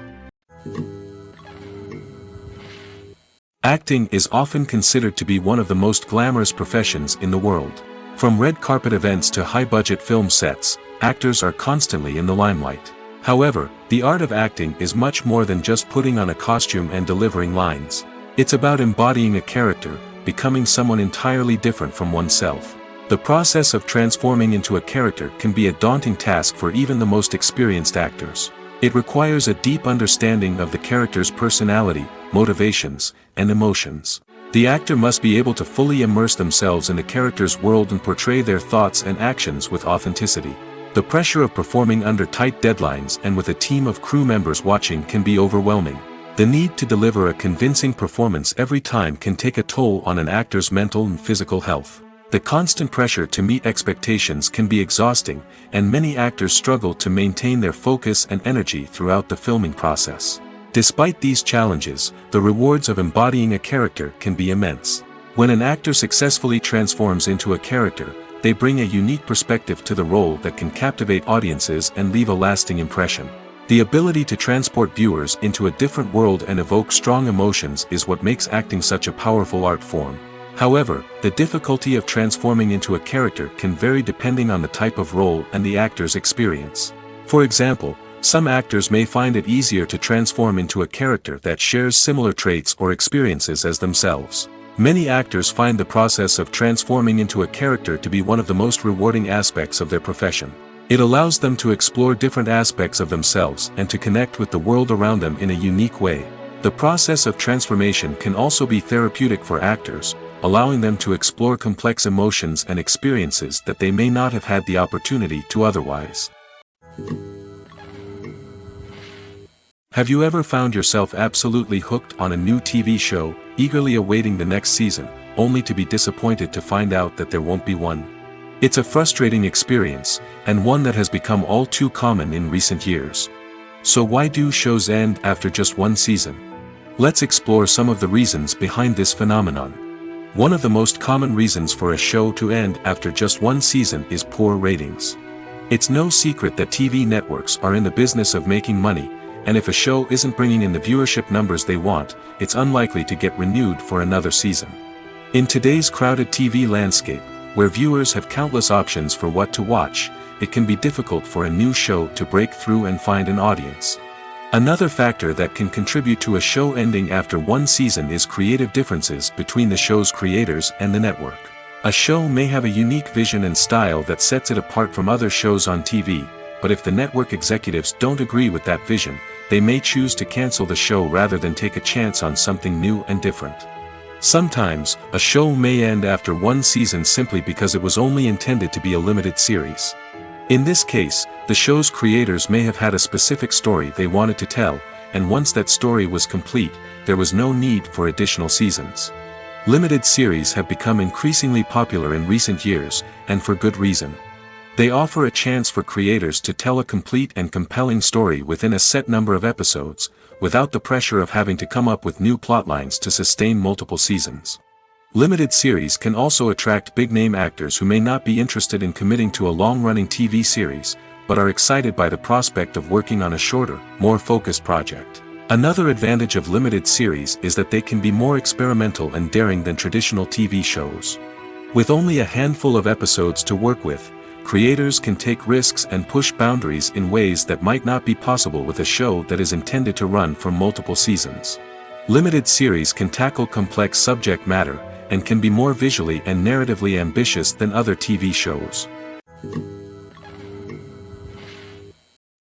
Acting is often considered to be one of the most glamorous professions in the world. From red carpet events to high-budget film sets, actors are constantly in the limelight. However, the art of acting is much more than just putting on a costume and delivering lines. It's about embodying a character, becoming someone entirely different from oneself. The process of transforming into a character can be a daunting task for even the most experienced actors. It requires a deep understanding of the character's personality, motivations, and emotions. The actor must be able to fully immerse themselves in the character's world and portray their thoughts and actions with authenticity. The pressure of performing under tight deadlines and with a team of crew members watching can be overwhelming. The need to deliver a convincing performance every time can take a toll on an actor's mental and physical health. The constant pressure to meet expectations can be exhausting, and many actors struggle to maintain their focus and energy throughout the filming process. Despite these challenges, the rewards of embodying a character can be immense. When an actor successfully transforms into a character, they bring a unique perspective to the role that can captivate audiences and leave a lasting impression. The ability to transport viewers into a different world and evoke strong emotions is what makes acting such a powerful art form. However, the difficulty of transforming into a character can vary depending on the type of role and the actor's experience. For example, some actors may find it easier to transform into a character that shares similar traits or experiences as themselves. Many actors find the process of transforming into a character to be one of the most rewarding aspects of their profession. It allows them to explore different aspects of themselves and to connect with the world around them in a unique way. The process of transformation can also be therapeutic for actors, allowing them to explore complex emotions and experiences that they may not have had the opportunity to otherwise. Have you ever found yourself absolutely hooked on a new TV show, eagerly awaiting the next season, only to be disappointed to find out that there won't be one? It's a frustrating experience, and one that has become all too common in recent years. So why do shows end after just one season? Let's explore some of the reasons behind this phenomenon. One of the most common reasons for a show to end after just one season is poor ratings. It's no secret that TV networks are in the business of making money, and if a show isn't bringing in the viewership numbers they want, it's unlikely to get renewed for another season. In today's crowded TV landscape, where viewers have countless options for what to watch, it can be difficult for a new show to break through and find an audience. Another factor that can contribute to a show ending after one season is creative differences between the show's creators and the network. A show may have a unique vision and style that sets it apart from other shows on TV, but if the network executives don't agree with that vision, they may choose to cancel the show rather than take a chance on something new and different. Sometimes, a show may end after one season simply because it was only intended to be a limited series. In this case, the show's creators may have had a specific story they wanted to tell, and once that story was complete, there was no need for additional seasons. Limited series have become increasingly popular in recent years, and for good reason. They offer a chance for creators to tell a complete and compelling story within a set number of episodes, without the pressure of having to come up with new plotlines to sustain multiple seasons. Limited series can also attract big-name actors who may not be interested in committing to a long-running TV series, but are excited by the prospect of working on a shorter, more focused project. Another advantage of limited series is that they can be more experimental and daring than traditional TV shows. With only a handful of episodes to work with, creators can take risks and push boundaries in ways that might not be possible with a show that is intended to run for multiple seasons. Limited series can tackle complex subject matter, and can be more visually and narratively ambitious than other TV shows.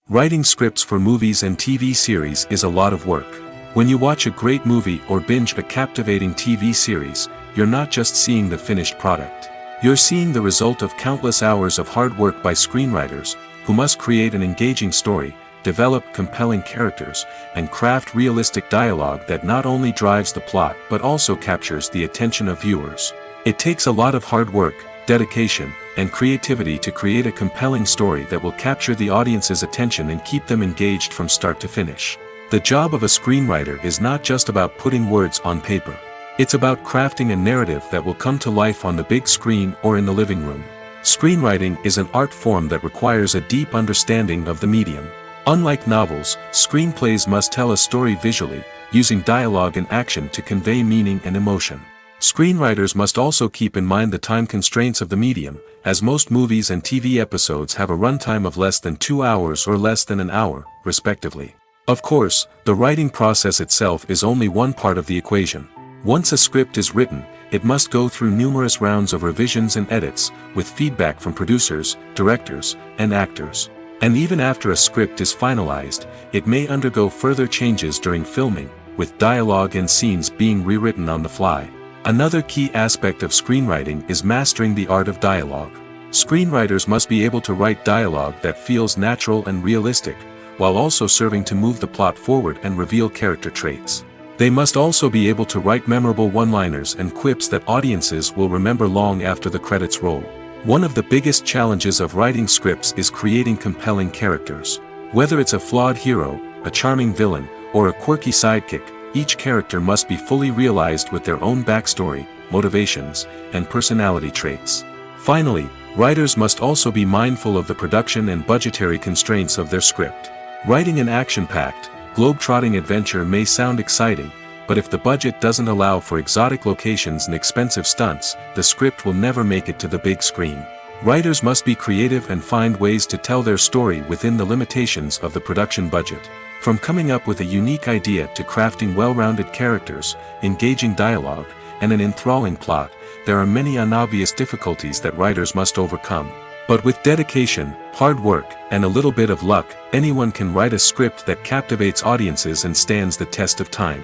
Writing scripts for movies and TV series is a lot of work. When you watch a great movie or binge a captivating TV series, you're not just seeing the finished product. You're seeing the result of countless hours of hard work by screenwriters, who must create an engaging story, develop compelling characters, and craft realistic dialogue that not only drives the plot but also captures the attention of viewers. It takes a lot of hard work, dedication, and creativity to create a compelling story that will capture the audience's attention and keep them engaged from start to finish. The job of a screenwriter is not just about putting words on paper. It's about crafting a narrative that will come to life on the big screen or in the living room. Screenwriting is an art form that requires a deep understanding of the medium. Unlike novels, screenplays must tell a story visually, using dialogue and action to convey meaning and emotion. Screenwriters must also keep in mind the time constraints of the medium, as most movies and TV episodes have a runtime of less than 2 hours or less than an hour, respectively. Of course, the writing process itself is only one part of the equation. Once a script is written, it must go through numerous rounds of revisions and edits, with feedback from producers, directors, and actors. And even after a script is finalized, it may undergo further changes during filming, with dialogue and scenes being rewritten on the fly. Another key aspect of screenwriting is mastering the art of dialogue. Screenwriters must be able to write dialogue that feels natural and realistic, while also serving to move the plot forward and reveal character traits. They must also be able to write memorable one-liners and quips that audiences will remember long after the credits roll. One of the biggest challenges of writing scripts is creating compelling characters. Whether it's a flawed hero, a charming villain, or a quirky sidekick, each character must be fully realized with their own backstory, motivations, and personality traits. Finally, writers must also be mindful of the production and budgetary constraints of their script. Writing an action-packed, globe-trotting adventure may sound exciting, but if the budget doesn't allow for exotic locations and expensive stunts, the script will never make it to the big screen. Writers must be creative and find ways to tell their story within the limitations of the production budget. From coming up with a unique idea to crafting well-rounded characters, engaging dialogue, and an enthralling plot, there are many unobvious difficulties that writers must overcome. But with dedication, hard work, and a little bit of luck, anyone can write a script that captivates audiences and stands the test of time.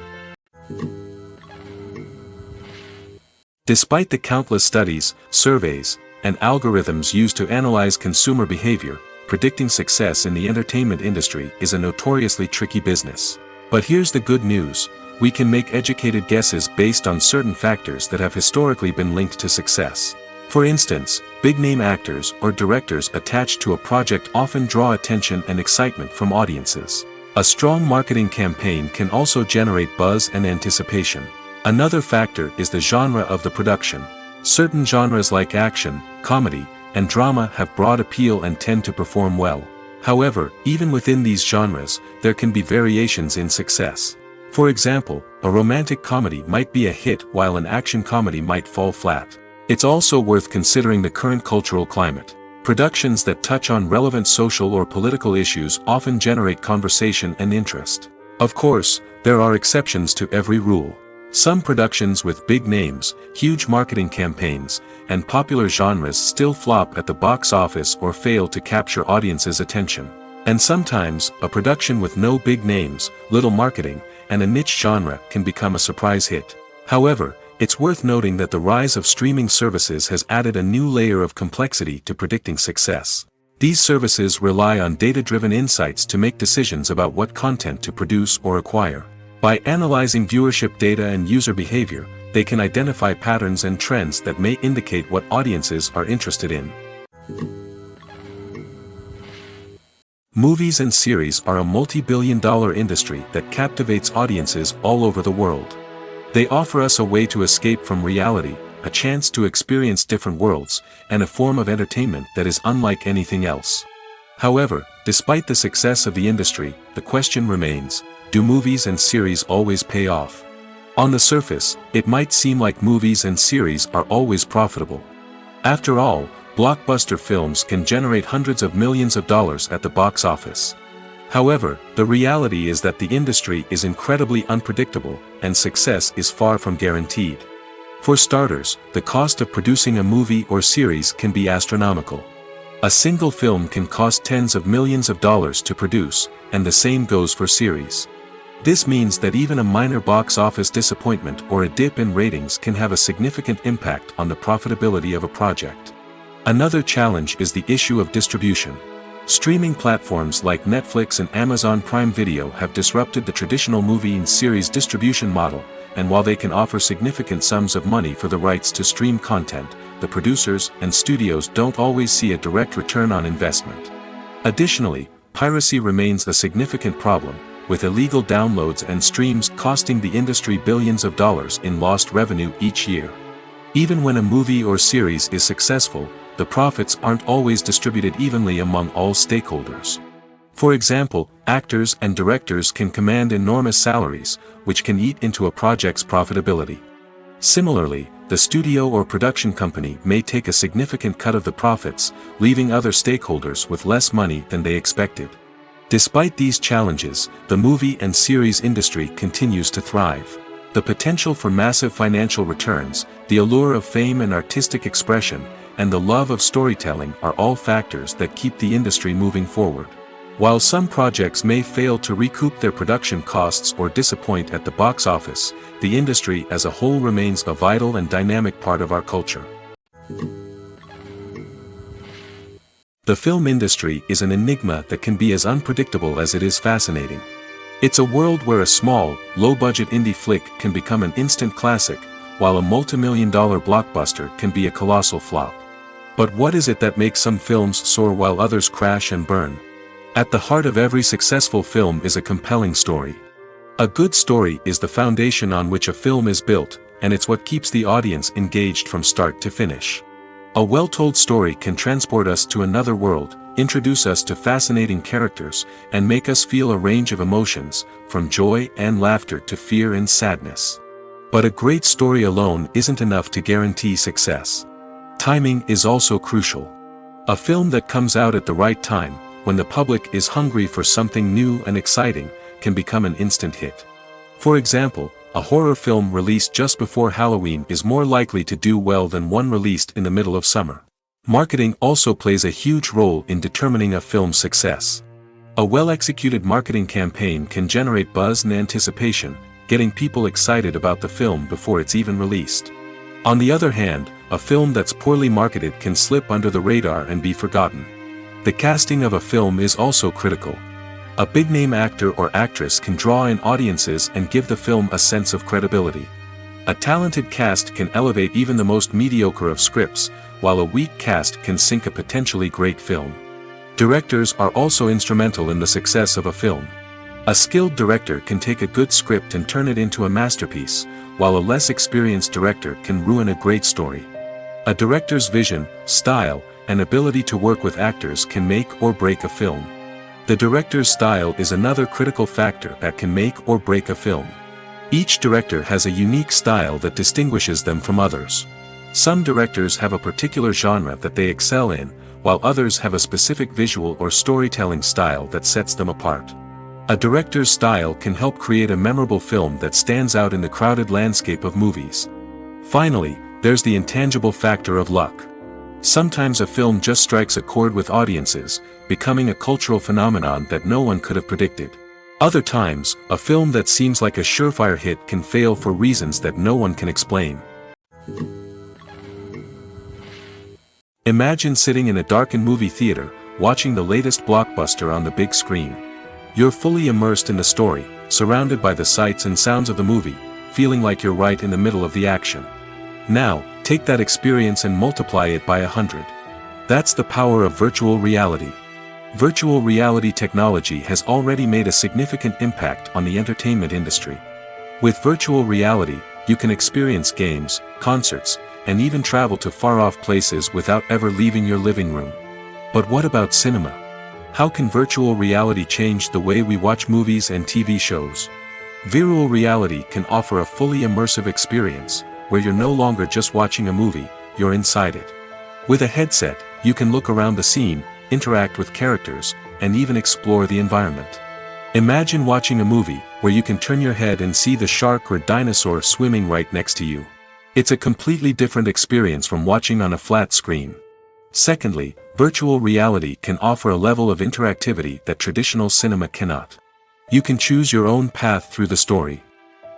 Despite the countless studies, surveys, and algorithms used to analyze consumer behavior, predicting success in the entertainment industry is a notoriously tricky business. But here's the good news: we can make educated guesses based on certain factors that have historically been linked to success. For instance, big-name actors or directors attached to a project often draw attention and excitement from audiences. A strong marketing campaign can also generate buzz and anticipation. Another factor is the genre of the production. Certain genres like action, comedy, and drama have broad appeal and tend to perform well. However, even within these genres, there can be variations in success. For example, a romantic comedy might be a hit while an action comedy might fall flat. It's also worth considering the current cultural climate. Productions that touch on relevant social or political issues often generate conversation and interest. Of course, there are exceptions to every rule. Some productions with big names, huge marketing campaigns, and popular genres still flop at the box office or fail to capture audiences' attention. And sometimes, a production with no big names, little marketing, and a niche genre can become a surprise hit. However, it's worth noting that the rise of streaming services has added a new layer of complexity to predicting success. These services rely on data-driven insights to make decisions about what content to produce or acquire. By analyzing viewership data and user behavior, they can identify patterns and trends that may indicate what audiences are interested in. Movies and series are a multi-billion-dollar industry that captivates audiences all over the world. They offer us a way to escape from reality, a chance to experience different worlds, and a form of entertainment that is unlike anything else. However, despite the success of the industry, the question remains: do movies and series always pay off? On the surface, it might seem like movies and series are always profitable. After all, blockbuster films can generate hundreds of millions of dollars at the box office. However, the reality is that the industry is incredibly unpredictable, and success is far from guaranteed. For starters, the cost of producing a movie or series can be astronomical. A single film can cost tens of millions of dollars to produce, and the same goes for series. This means that even a minor box office disappointment or a dip in ratings can have a significant impact on the profitability of a project. Another challenge is the issue of distribution. Streaming platforms like Netflix and Amazon Prime Video have disrupted the traditional movie and series distribution model, and while they can offer significant sums of money for the rights to stream content, the producers and studios don't always see a direct return on investment. Additionally, piracy remains a significant problem, with illegal downloads and streams costing the industry billions of dollars in lost revenue each year. Even when a movie or series is successful, the profits aren't always distributed evenly among all stakeholders. For example, actors and directors can command enormous salaries, which can eat into a project's profitability. Similarly, the studio or production company may take a significant cut of the profits, leaving other stakeholders with less money than they expected. Despite these challenges, the movie and series industry continues to thrive. The potential for massive financial returns, the allure of fame and artistic expression, and the love of storytelling are all factors that keep the industry moving forward. While some projects may fail to recoup their production costs or disappoint at the box office, the industry as a whole remains a vital and dynamic part of our culture. The film industry is an enigma that can be as unpredictable as it is fascinating. It's a world where a small, low-budget indie flick can become an instant classic, while a multi-million-dollar blockbuster can be a colossal flop. But what is it that makes some films soar while others crash and burn? At the heart of every successful film is a compelling story. A good story is the foundation on which a film is built, and it's what keeps the audience engaged from start to finish. A well-told story can transport us to another world, introduce us to fascinating characters, and make us feel a range of emotions, from joy and laughter to fear and sadness. But a great story alone isn't enough to guarantee success. Timing is also crucial. A film that comes out at the right time, when the public is hungry for something new and exciting, can become an instant hit. For example, a horror film released just before Halloween is more likely to do well than one released in the middle of summer. Marketing also plays a huge role in determining a film's success. A well-executed marketing campaign can generate buzz and anticipation, getting people excited about the film before it's even released. On the other hand, a film that's poorly marketed can slip under the radar and be forgotten. The casting of a film is also critical. A big-name actor or actress can draw in audiences and give the film a sense of credibility. A talented cast can elevate even the most mediocre of scripts, while a weak cast can sink a potentially great film. Directors are also instrumental in the success of a film. A skilled director can take a good script and turn it into a masterpiece, while a less experienced director can ruin a great story. A director's vision, style, and ability to work with actors can make or break a film. The director's style is another critical factor that can make or break a film. Each director has a unique style that distinguishes them from others. Some directors have a particular genre that they excel in, while others have a specific visual or storytelling style that sets them apart. A director's style can help create a memorable film that stands out in the crowded landscape of movies. Finally, there's the intangible factor of luck. Sometimes a film just strikes a chord with audiences, becoming a cultural phenomenon that no one could have predicted. Other times, a film that seems like a surefire hit can fail for reasons that no one can explain. Imagine sitting in a darkened movie theater, watching the latest blockbuster on the big screen. You're fully immersed in the story, surrounded by the sights and sounds of the movie, feeling like you're right in the middle of the action. Now, take that experience and multiply it by 100. That's the power of virtual reality. Virtual reality technology has already made a significant impact on the entertainment industry. With virtual reality, you can experience games, concerts, and even travel to far-off places without ever leaving your living room. But what about cinema? How can virtual reality change the way we watch movies and TV shows? Virtual reality can offer a fully immersive experience, where you're no longer just watching a movie, you're inside it. With a headset, you can look around the scene, interact with characters, and even explore the environment. Imagine watching a movie where you can turn your head and see the shark or dinosaur swimming right next to you. It's a completely different experience from watching on a flat screen. Secondly, virtual reality can offer a level of interactivity that traditional cinema cannot. You can choose your own path through the story.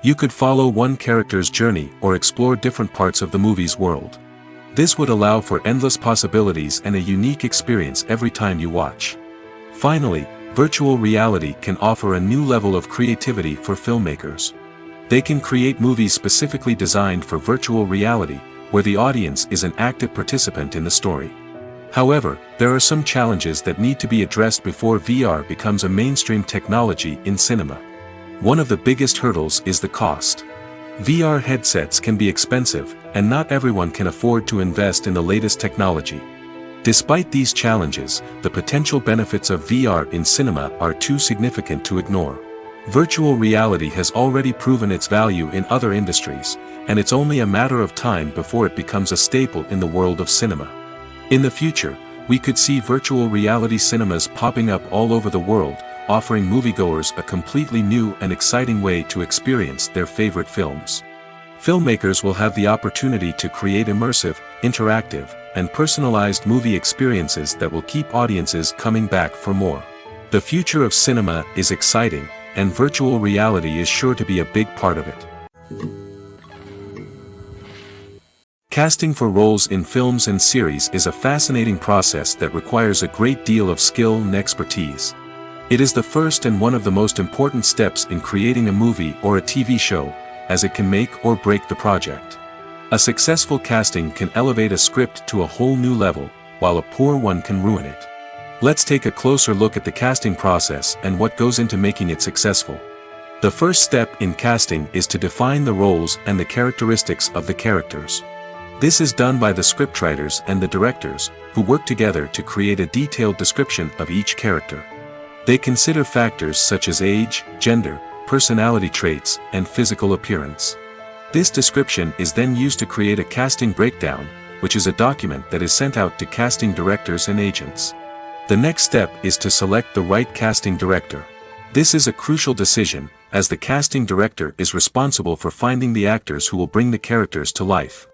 You could follow one character's journey or explore different parts of the movie's world. This would allow for endless possibilities and a unique experience every time you watch. Finally, virtual reality can offer a new level of creativity for filmmakers. They can create movies specifically designed for virtual reality, where the audience is an active participant in the story. However, there are some challenges that need to be addressed before VR becomes a mainstream technology in cinema. One of the biggest hurdles is the cost. VR headsets can be expensive, and not everyone can afford to invest in the latest technology. Despite these challenges, the potential benefits of VR in cinema are too significant to ignore. Virtual reality has already proven its value in other industries, and it's only a matter of time before it becomes a staple in the world of cinema. In the future, we could see virtual reality cinemas popping up all over the world, offering moviegoers a completely new and exciting way to experience their favorite films. Filmmakers will have the opportunity to create immersive, interactive, and personalized movie experiences that will keep audiences coming back for more. The future of cinema is exciting, and virtual reality is sure to be a big part of it. Casting for roles in films and series is a fascinating process that requires a great deal of skill and expertise. It is the first and one of the most important steps in creating a movie or a TV show, as it can make or break the project. A successful casting can elevate a script to a whole new level, while a poor one can ruin it. Let's take a closer look at the casting process and what goes into making it successful. The first step in casting is to define the roles and the characteristics of the characters. This is done by the scriptwriters and the directors, who work together to create a detailed description of each character. They consider factors such as age, gender, personality traits, and physical appearance. This description is then used to create a casting breakdown, which is a document that is sent out to casting directors and agents. The next step is to select the right casting director. This is a crucial decision, as the casting director is responsible for finding the actors who will bring the characters to life.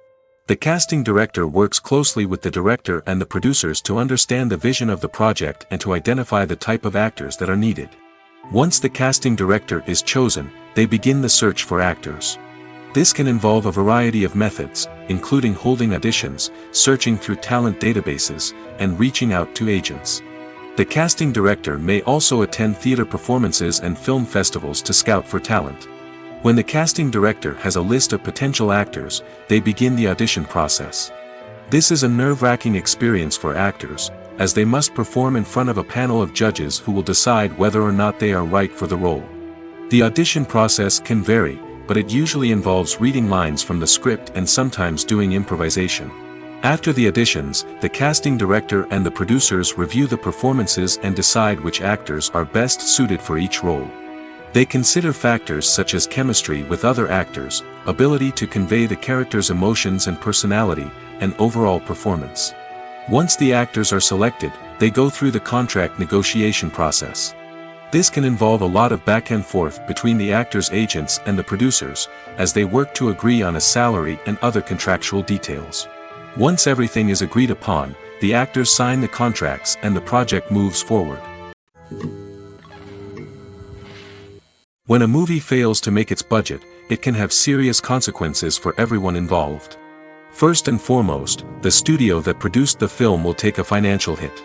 The casting director works closely with the director and the producers to understand the vision of the project and to identify the type of actors that are needed. Once the casting director is chosen, they begin the search for actors. This can involve a variety of methods, including holding auditions, searching through talent databases, and reaching out to agents. The casting director may also attend theater performances and film festivals to scout for talent. When the casting director has a list of potential actors, they begin the audition process. This is a nerve-wracking experience for actors, as they must perform in front of a panel of judges who will decide whether or not they are right for the role. The audition process can vary, but it usually involves reading lines from the script and sometimes doing improvisation. After the auditions, the casting director and the producers review the performances and decide which actors are best suited for each role. They consider factors such as chemistry with other actors, ability to convey the character's emotions and personality, and overall performance. Once the actors are selected, they go through the contract negotiation process. This can involve a lot of back and forth between the actors' agents and the producers, as they work to agree on a salary and other contractual details. Once everything is agreed upon, the actors sign the contracts and the project moves forward. When a movie fails to make its budget, it can have serious consequences for everyone involved. First and foremost, the studio that produced the film will take a financial hit.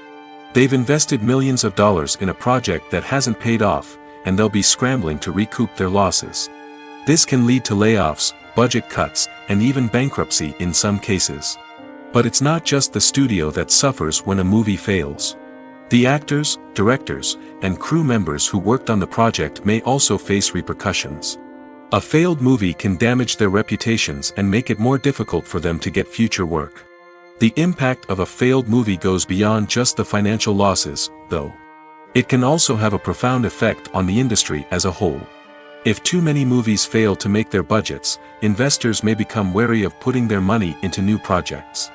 They've invested millions of dollars in a project that hasn't paid off, and they'll be scrambling to recoup their losses. This can lead to layoffs, budget cuts, and even bankruptcy in some cases. But it's not just the studio that suffers when a movie fails. The actors, directors, and crew members who worked on the project may also face repercussions. A failed movie can damage their reputations and make it more difficult for them to get future work. The impact of a failed movie goes beyond just the financial losses, though. It can also have a profound effect on the industry as a whole. If too many movies fail to make their budgets, investors may become wary of putting their money into new projects.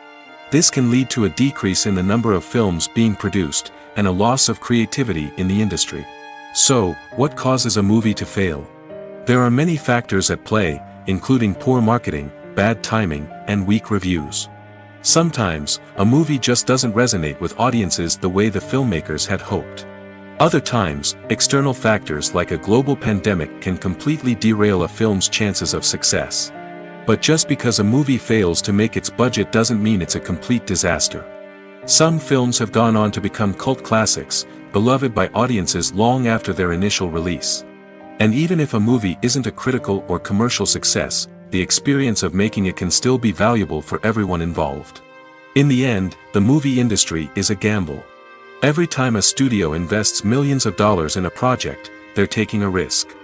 This can lead to a decrease in the number of films being produced, and a loss of creativity in the industry. So, what causes a movie to fail? There are many factors at play, including poor marketing, bad timing, and weak reviews. Sometimes, a movie just doesn't resonate with audiences the way the filmmakers had hoped. Other times, external factors like a global pandemic can completely derail a film's chances of success. But just because a movie fails to make its budget doesn't mean it's a complete disaster. Some films have gone on to become cult classics, beloved by audiences long after their initial release. And even if a movie isn't a critical or commercial success, the experience of making it can still be valuable for everyone involved. In the end, the movie industry is a gamble. Every time a studio invests millions of dollars in a project, they're taking a risk.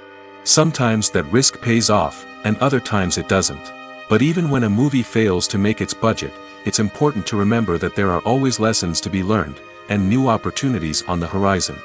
Sometimes that risk pays off, and other times it doesn't. But even when a movie fails to make its budget, it's important to remember that there are always lessons to be learned, and new opportunities on the horizon.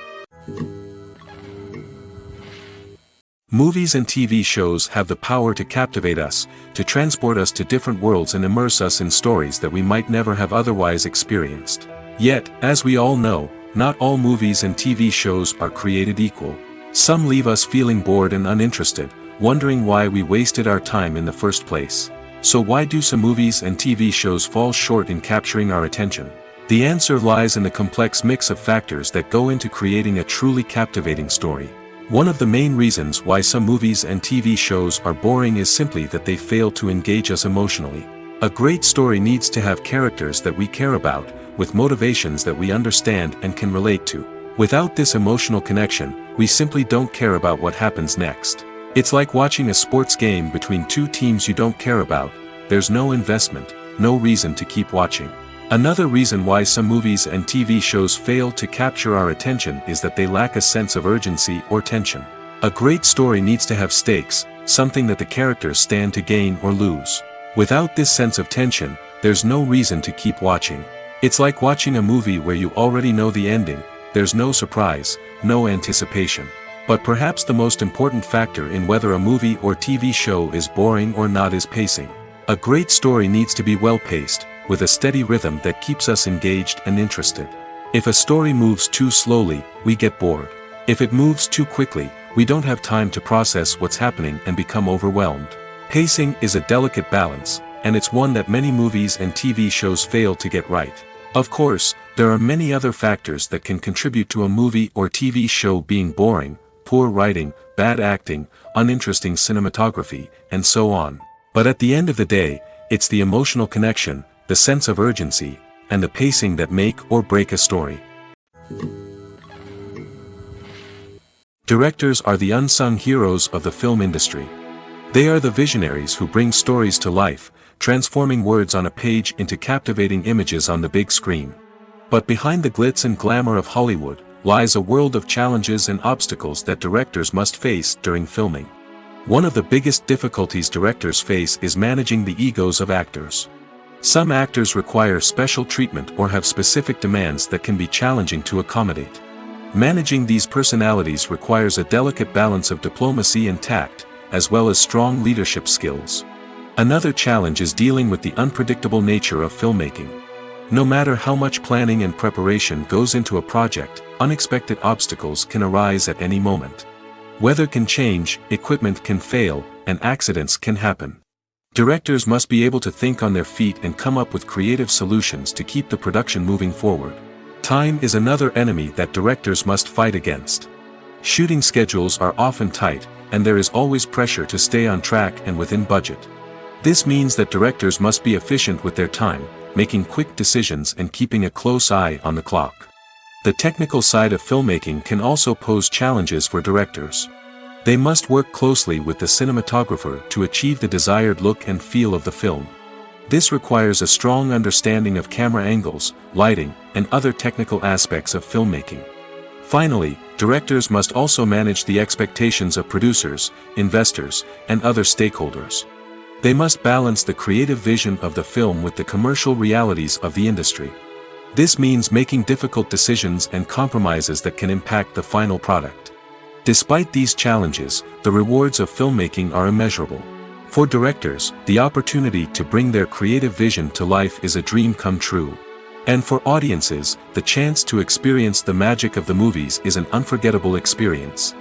Movies and TV shows have the power to captivate us, to transport us to different worlds and immerse us in stories that we might never have otherwise experienced. Yet, as we all know, not all movies and TV shows are created equal. Some leave us feeling bored and uninterested, wondering why we wasted our time in the first place. So why do some movies and TV shows fall short in capturing our attention? The answer lies in the complex mix of factors that go into creating a truly captivating story. One of the main reasons why some movies and TV shows are boring is simply that they fail to engage us emotionally. A great story needs to have characters that we care about, with motivations that we understand and can relate to. Without this emotional connection, we simply don't care about what happens next. It's like watching a sports game between two teams you don't care about. There's no investment, no reason to keep watching. Another reason why some movies and TV shows fail to capture our attention is that they lack a sense of urgency or tension. A great story needs to have stakes, something that the characters stand to gain or lose. Without this sense of tension, there's no reason to keep watching. It's like watching a movie where you already know the ending. There's no surprise, no anticipation. But perhaps the most important factor in whether a movie or TV show is boring or not is pacing. A great story needs to be well-paced, with a steady rhythm that keeps us engaged and interested. If a story moves too slowly, we get bored. If it moves too quickly, we don't have time to process what's happening and become overwhelmed. Pacing is a delicate balance, and it's one that many movies and TV shows fail to get right. Of course, there are many other factors that can contribute to a movie or TV show being boring: poor writing, bad acting, uninteresting cinematography, and so on. But at the end of the day, it's the emotional connection, the sense of urgency, and the pacing that make or break a story. Directors are the unsung heroes of the film industry. They are the visionaries who bring stories to life, transforming words on a page into captivating images on the big screen. But behind the glitz and glamour of Hollywood lies a world of challenges and obstacles that directors must face during filming. One of the biggest difficulties directors face is managing the egos of actors. Some actors require special treatment or have specific demands that can be challenging to accommodate. Managing these personalities requires a delicate balance of diplomacy and tact, as well as strong leadership skills. Another challenge is dealing with the unpredictable nature of filmmaking. No matter how much planning and preparation goes into a project, unexpected obstacles can arise at any moment. Weather can change, equipment can fail, and accidents can happen. Directors must be able to think on their feet and come up with creative solutions to keep the production moving forward. Time is another enemy that directors must fight against. Shooting schedules are often tight, and there is always pressure to stay on track and within budget. This means that directors must be efficient with their time, making quick decisions and keeping a close eye on the clock. The technical side of filmmaking can also pose challenges for directors. They must work closely with the cinematographer to achieve the desired look and feel of the film. This requires a strong understanding of camera angles, lighting, and other technical aspects of filmmaking. Finally, directors must also manage the expectations of producers, investors, and other stakeholders. They must balance the creative vision of the film with the commercial realities of the industry. This means making difficult decisions and compromises that can impact the final product. Despite these challenges, the rewards of filmmaking are immeasurable. For directors, the opportunity to bring their creative vision to life is a dream come true. And for audiences, the chance to experience the magic of the movies is an unforgettable experience.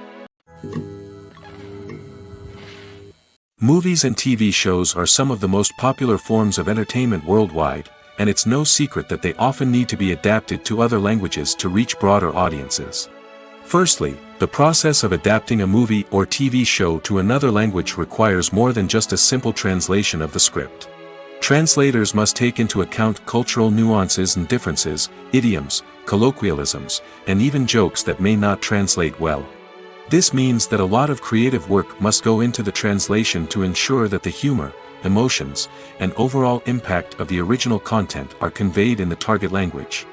Movies and TV shows are some of the most popular forms of entertainment worldwide, and it's no secret that they often need to be adapted to other languages to reach broader audiences. Firstly, the process of adapting a movie or TV show to another language requires more than just a simple translation of the script. Translators must take into account cultural nuances and differences, idioms, colloquialisms, and even jokes that may not translate well. This means that a lot of creative work must go into the translation to ensure that the humor, emotions, and overall impact of the original content are conveyed in the target language.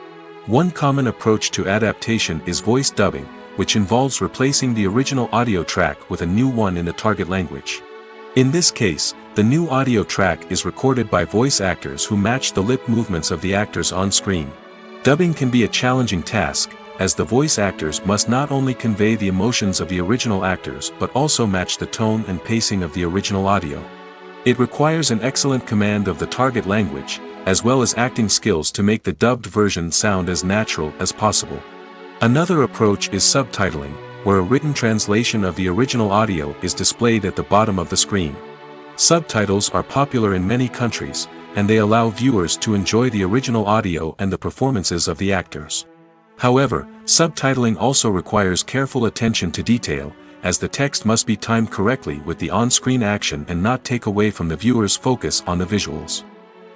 One common approach to adaptation is voice dubbing, which involves replacing the original audio track with a new one in the target language. In this case, the new audio track is recorded by voice actors who match the lip movements of the actors on screen. Dubbing can be a challenging task, as the voice actors must not only convey the emotions of the original actors but also match the tone and pacing of the original audio. It requires an excellent command of the target language, as well as acting skills to make the dubbed version sound as natural as possible. Another approach is subtitling, where a written translation of the original audio is displayed at the bottom of the screen. Subtitles are popular in many countries, and they allow viewers to enjoy the original audio and the performances of the actors. However, subtitling also requires careful attention to detail, as the text must be timed correctly with the on-screen action and not take away from the viewer's focus on the visuals.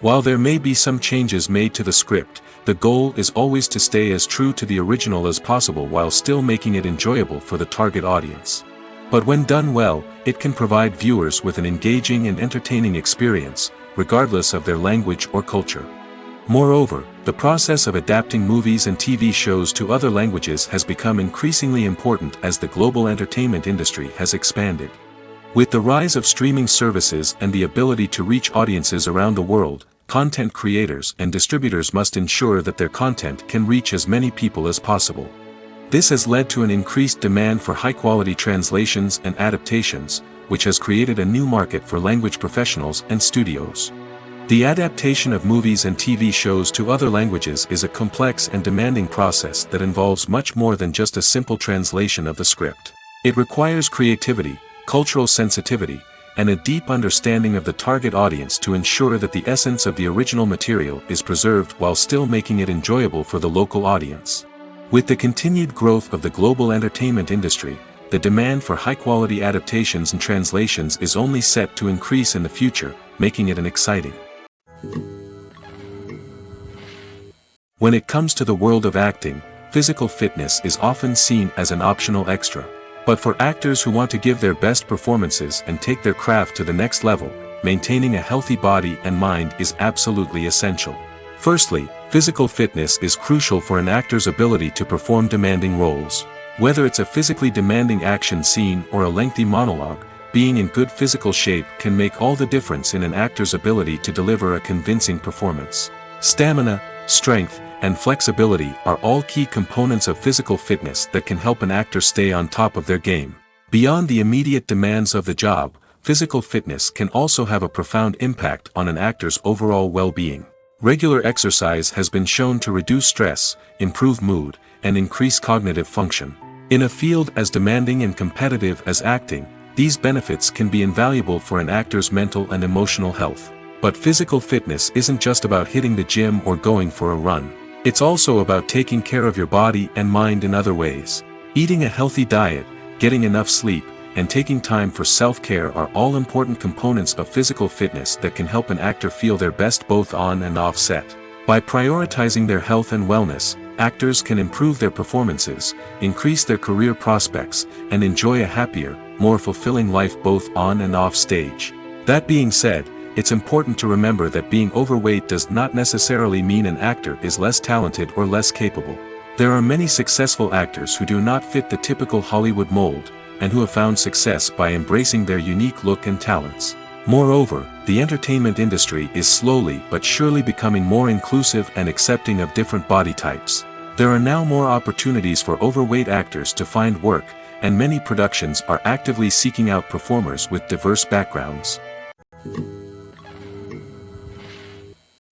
While there may be some changes made to the script, the goal is always to stay as true to the original as possible while still making it enjoyable for the target audience. But when done well, it can provide viewers with an engaging and entertaining experience, regardless of their language or culture. Moreover, the process of adapting movies and TV shows to other languages has become increasingly important as the global entertainment industry has expanded. With the rise of streaming services and the ability to reach audiences around the world, content creators and distributors must ensure that their content can reach as many people as possible. This has led to an increased demand for high-quality translations and adaptations, which has created a new market for language professionals and studios. The adaptation of movies and TV shows to other languages is a complex and demanding process that involves much more than just a simple translation of the script. It requires creativity, cultural sensitivity, and a deep understanding of the target audience to ensure that the essence of the original material is preserved while still making it enjoyable for the local audience. With the continued growth of the global entertainment industry, the demand for high-quality adaptations and translations is only set to increase in the future, making it an exciting. When it comes to the world of acting, physical fitness is often seen as an optional extra. But for actors who want to give their best performances and take their craft to the next level, maintaining a healthy body and mind is absolutely essential. Firstly, physical fitness is crucial for an actor's ability to perform demanding roles. Whether it's a physically demanding action scene or a lengthy monologue, being in good physical shape can make all the difference in an actor's ability to deliver a convincing performance. Stamina, strength, and flexibility are all key components of physical fitness that can help an actor stay on top of their game. Beyond the immediate demands of the job, physical fitness can also have a profound impact on an actor's overall well-being. Regular exercise has been shown to reduce stress, improve mood, and increase cognitive function. In a field as demanding and competitive as acting, these benefits can be invaluable for an actor's mental and emotional health. But physical fitness isn't just about hitting the gym or going for a run. It's also about taking care of your body and mind in other ways. Eating a healthy diet, getting enough sleep, and taking time for self-care are all important components of physical fitness that can help an actor feel their best both on and off set. By prioritizing their health and wellness, actors can improve their performances, increase their career prospects, and enjoy a happier, more fulfilling life both on and off stage. That being said, it's important to remember that being overweight does not necessarily mean an actor is less talented or less capable. There are many successful actors who do not fit the typical Hollywood mold, and who have found success by embracing their unique look and talents. Moreover, the entertainment industry is slowly but surely becoming more inclusive and accepting of different body types. There are now more opportunities for overweight actors to find work, and many productions are actively seeking out performers with diverse backgrounds.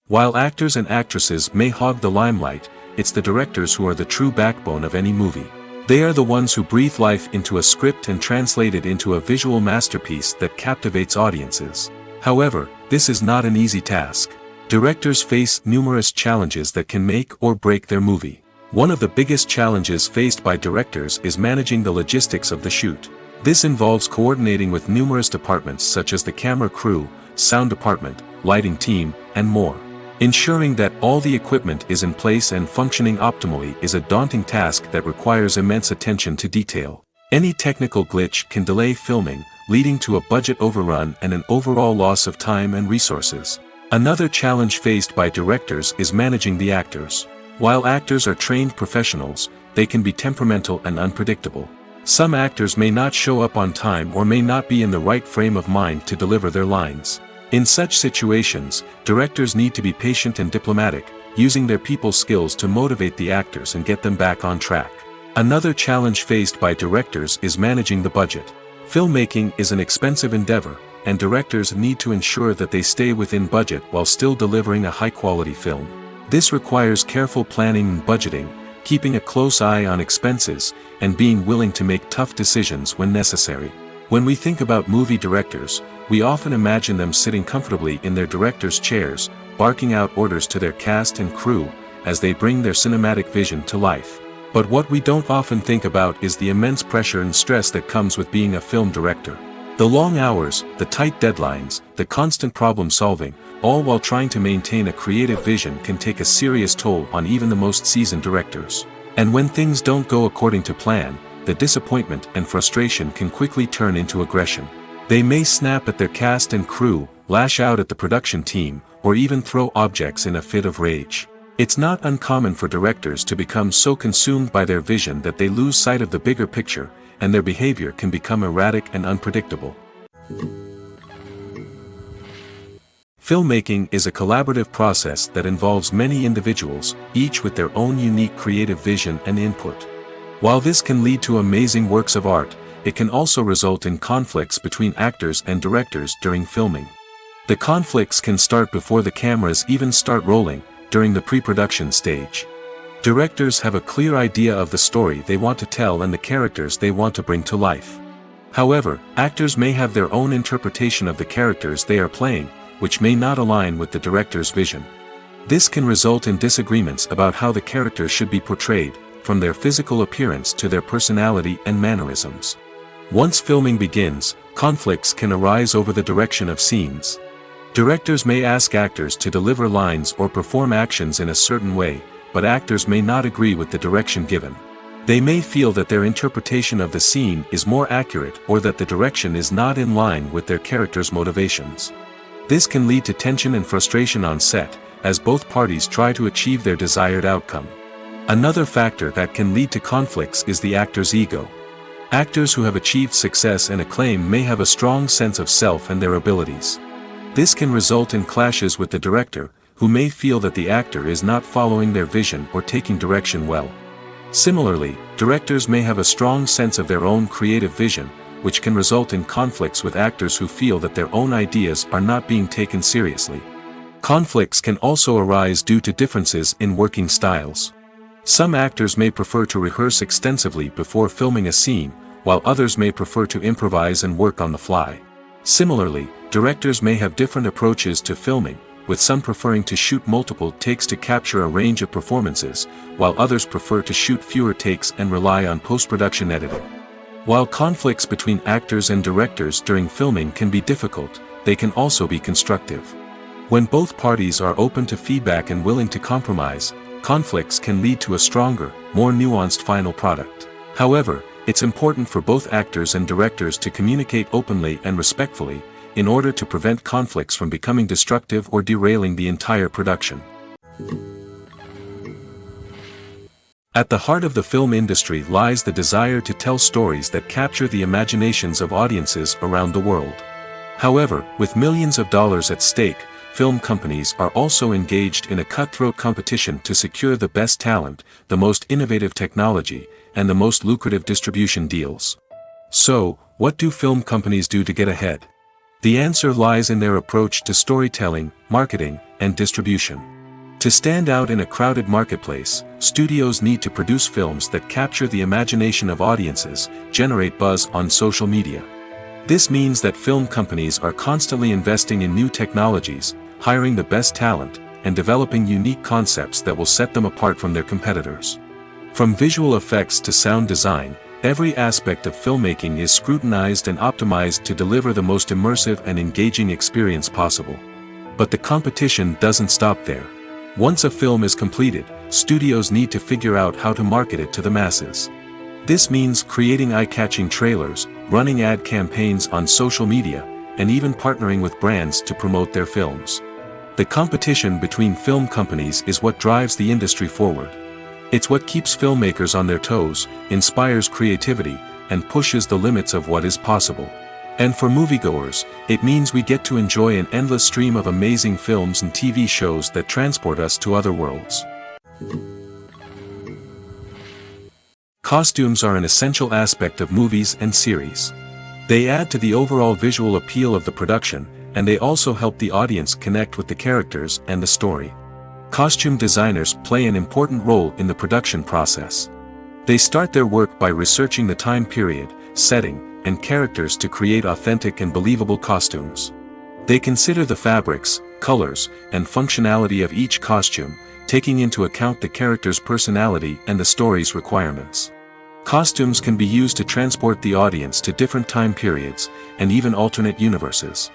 While actors and actresses may hog the limelight, it's the directors who are the true backbone of any movie. They are the ones who breathe life into a script and translate it into a visual masterpiece that captivates audiences. However, this is not an easy task. Directors face numerous challenges that can make or break their movie. One of the biggest challenges faced by directors is managing the logistics of the shoot. This involves coordinating with numerous departments such as the camera crew, sound department, lighting team, and more. Ensuring that all the equipment is in place and functioning optimally is a daunting task that requires immense attention to detail. Any technical glitch can delay filming, leading to a budget overrun and an overall loss of time and resources. Another challenge faced by directors is managing the actors. While actors are trained professionals, they can be temperamental and unpredictable. Some actors may not show up on time or may not be in the right frame of mind to deliver their lines. In such situations, directors need to be patient and diplomatic, using their people skills to motivate the actors and get them back on track. Another challenge faced by directors is managing the budget. Filmmaking is an expensive endeavor, and directors need to ensure that they stay within budget while still delivering a high-quality film. This requires careful planning and budgeting, keeping a close eye on expenses, and being willing to make tough decisions when necessary. When we think about movie directors, we often imagine them sitting comfortably in their director's chairs, barking out orders to their cast and crew, as they bring their cinematic vision to life. But what we don't often think about is the immense pressure and stress that comes with being a film director. The long hours, the tight deadlines, the constant problem solving, all while trying to maintain a creative vision can take a serious toll on even the most seasoned directors. And when things don't go according to plan, the disappointment and frustration can quickly turn into aggression. They may snap at their cast and crew, lash out at the production team, or even throw objects in a fit of rage. It's not uncommon for directors to become so consumed by their vision that they lose sight of the bigger picture, and their behavior can become erratic and unpredictable. Filmmaking is a collaborative process that involves many individuals, each with their own unique creative vision and input. While this can lead to amazing works of art, it can also result in conflicts between actors and directors during filming. The conflicts can start before the cameras even start rolling, during the pre-production stage. Directors have a clear idea of the story they want to tell and the characters they want to bring to life. However, actors may have their own interpretation of the characters they are playing, which may not align with the director's vision. This can result in disagreements about how the characters should be portrayed, from their physical appearance to their personality and mannerisms. Once filming begins, conflicts can arise over the direction of scenes. Directors may ask actors to deliver lines or perform actions in a certain way, but actors may not agree with the direction given. They may feel that their interpretation of the scene is more accurate or that the direction is not in line with their character's motivations. This can lead to tension and frustration on set, as both parties try to achieve their desired outcome. Another factor that can lead to conflicts is the actor's ego. Actors who have achieved success and acclaim may have a strong sense of self and their abilities. This can result in clashes with the director, who may feel that the actor is not following their vision or taking direction well. Similarly, directors may have a strong sense of their own creative vision, which can result in conflicts with actors who feel that their own ideas are not being taken seriously. Conflicts can also arise due to differences in working styles. Some actors may prefer to rehearse extensively before filming a scene, while others may prefer to improvise and work on the fly. Similarly, directors may have different approaches to filming, with some preferring to shoot multiple takes to capture a range of performances, while others prefer to shoot fewer takes and rely on post-production editing. While conflicts between actors and directors during filming can be difficult, they can also be constructive. When both parties are open to feedback and willing to compromise, conflicts can lead to a stronger, more nuanced final product. However, it's important for both actors and directors to communicate openly and respectfully, in order to prevent conflicts from becoming destructive or derailing the entire production. At the heart of the film industry lies the desire to tell stories that capture the imaginations of audiences around the world. However, with millions of dollars at stake, film companies are also engaged in a cutthroat competition to secure the best talent, the most innovative technology, and the most lucrative distribution deals. So, what do film companies do to get ahead? The answer lies in their approach to storytelling, marketing, and distribution. To stand out in a crowded marketplace, studios need to produce films that capture the imagination of audiences, generate buzz on social media. This means that film companies are constantly investing in new technologies, hiring the best talent, and developing unique concepts that will set them apart from their competitors. From visual effects to sound design, every aspect of filmmaking is scrutinized and optimized to deliver the most immersive and engaging experience possible. But the competition doesn't stop there. Once a film is completed, studios need to figure out how to market it to the masses. This means creating eye-catching trailers, running ad campaigns on social media, and even partnering with brands to promote their films. The competition between film companies is what drives the industry forward. It's what keeps filmmakers on their toes, inspires creativity, and pushes the limits of what is possible. And for moviegoers, it means we get to enjoy an endless stream of amazing films and TV shows that transport us to other worlds. Costumes are an essential aspect of movies and series. They add to the overall visual appeal of the production, and they also help the audience connect with the characters and the story. Costume designers play an important role in the production process. They start their work by researching the time period, setting, and characters to create authentic and believable costumes. They consider the fabrics, colors, and functionality of each costume, taking into account the character's personality and the story's requirements. Costumes can be used to transport the audience to different time periods, and even alternate universes.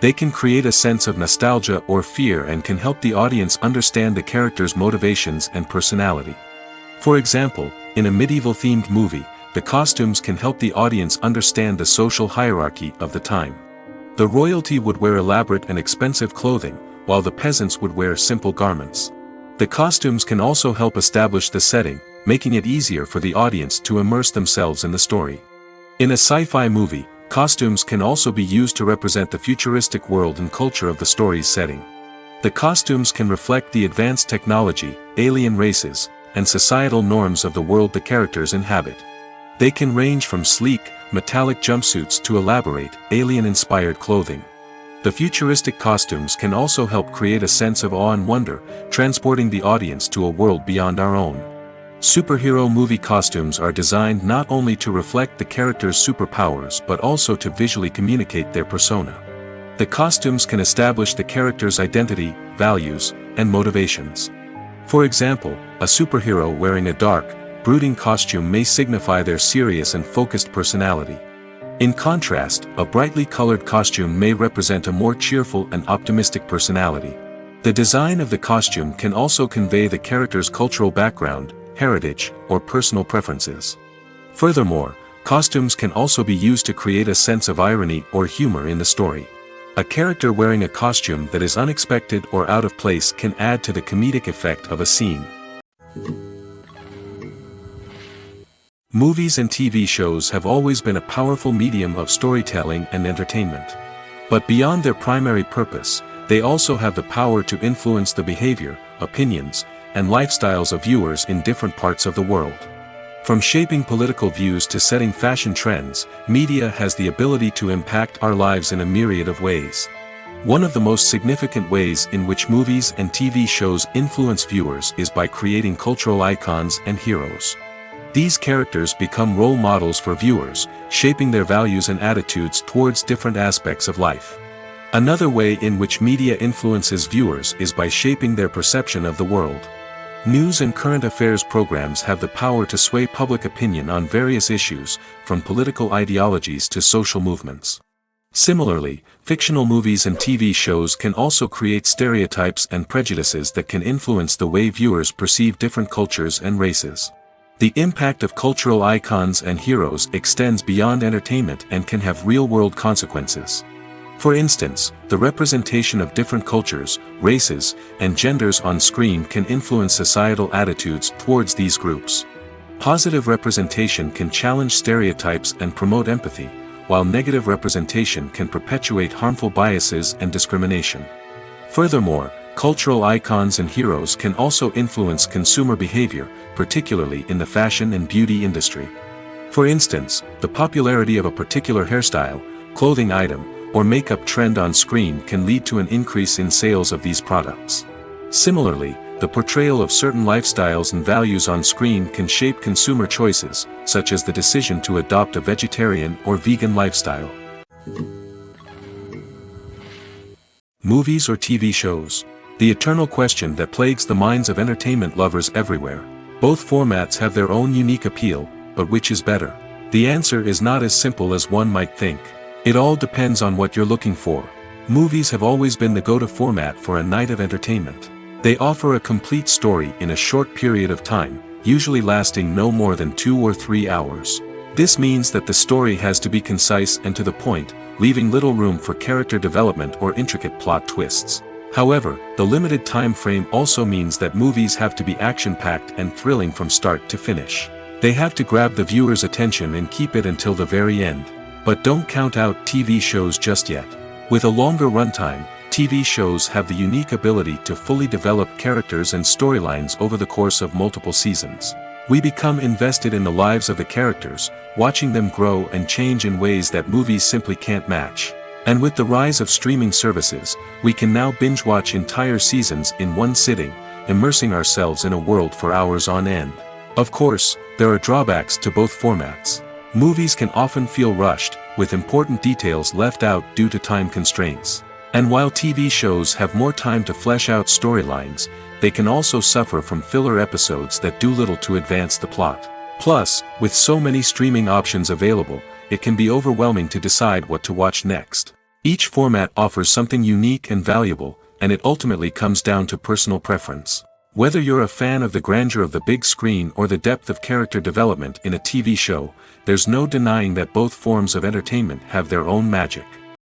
They can create a sense of nostalgia or fear and can help the audience understand the character's motivations and personality. For example, in a medieval-themed movie, the costumes can help the audience understand the social hierarchy of the time. The royalty would wear elaborate and expensive clothing, while the peasants would wear simple garments. The costumes can also help establish the setting, making it easier for the audience to immerse themselves in the story. In a sci-fi movie, costumes can also be used to represent the futuristic world and culture of the story's setting. The costumes can reflect the advanced technology, alien races, and societal norms of the world the characters inhabit. They can range from sleek, metallic jumpsuits to elaborate, alien-inspired clothing. The futuristic costumes can also help create a sense of awe and wonder, transporting the audience to a world beyond our own. Superhero movie costumes are designed not only to reflect the character's superpowers but also to visually communicate their persona. The costumes can establish the character's identity, values, and motivations. For example, a superhero wearing a dark, brooding costume may signify their serious and focused personality. In contrast, a brightly colored costume may represent a more cheerful and optimistic personality. The design of the costume can also convey the character's cultural background, heritage, or personal preferences. Furthermore, costumes can also be used to create a sense of irony or humor in the story. A character wearing a costume that is unexpected or out of place can add to the comedic effect of a scene. Movies and TV shows have always been a powerful medium of storytelling and entertainment. But beyond their primary purpose, they also have the power to influence the behavior, opinions, and lifestyles of viewers in different parts of the world. From shaping political views to setting fashion trends, media has the ability to impact our lives in a myriad of ways. One of the most significant ways in which movies and TV shows influence viewers is by creating cultural icons and heroes. These characters become role models for viewers, shaping their values and attitudes towards different aspects of life. Another way in which media influences viewers is by shaping their perception of the world. News and current affairs programs have the power to sway public opinion on various issues, from political ideologies to social movements. Similarly, fictional movies and TV shows can also create stereotypes and prejudices that can influence the way viewers perceive different cultures and races. The impact of cultural icons and heroes extends beyond entertainment and can have real-world consequences. For instance, the representation of different cultures, races, and genders on screen can influence societal attitudes towards these groups. Positive representation can challenge stereotypes and promote empathy, while negative representation can perpetuate harmful biases and discrimination. Furthermore, cultural icons and heroes can also influence consumer behavior, particularly in the fashion and beauty industry. For instance, the popularity of a particular hairstyle, clothing item, or makeup trend on screen can lead to an increase in sales of these products. Similarly, the portrayal of certain lifestyles and values on screen can shape consumer choices, such as the decision to adopt a vegetarian or vegan lifestyle. Movies or TV shows? The eternal question that plagues the minds of entertainment lovers everywhere. Both formats have their own unique appeal, but which is better? The answer is not as simple as one might think. It all depends on what you're looking for. Movies have always been the go-to format for a night of entertainment. They offer a complete story in a short period of time, usually lasting no more than 2 or 3 hours. This means that the story has to be concise and to the point, leaving little room for character development or intricate plot twists. However, the limited time frame also means that movies have to be action-packed and thrilling from start to finish. They have to grab the viewer's attention and keep it until the very end. But don't count out TV shows just yet. With a longer runtime, TV shows have the unique ability to fully develop characters and storylines over the course of multiple seasons. We become invested in the lives of the characters, watching them grow and change in ways that movies simply can't match. And with the rise of streaming services, we can now binge-watch entire seasons in one sitting, immersing ourselves in a world for hours on end. Of course, there are drawbacks to both formats. Movies can often feel rushed, with important details left out due to time constraints. And while TV shows have more time to flesh out storylines, they can also suffer from filler episodes that do little to advance the plot. Plus, with so many streaming options available, it can be overwhelming to decide what to watch next. Each format offers something unique and valuable, and it ultimately comes down to personal preference. Whether you're a fan of the grandeur of the big screen or the depth of character development in a TV show, there's no denying that both forms of entertainment have their own magic.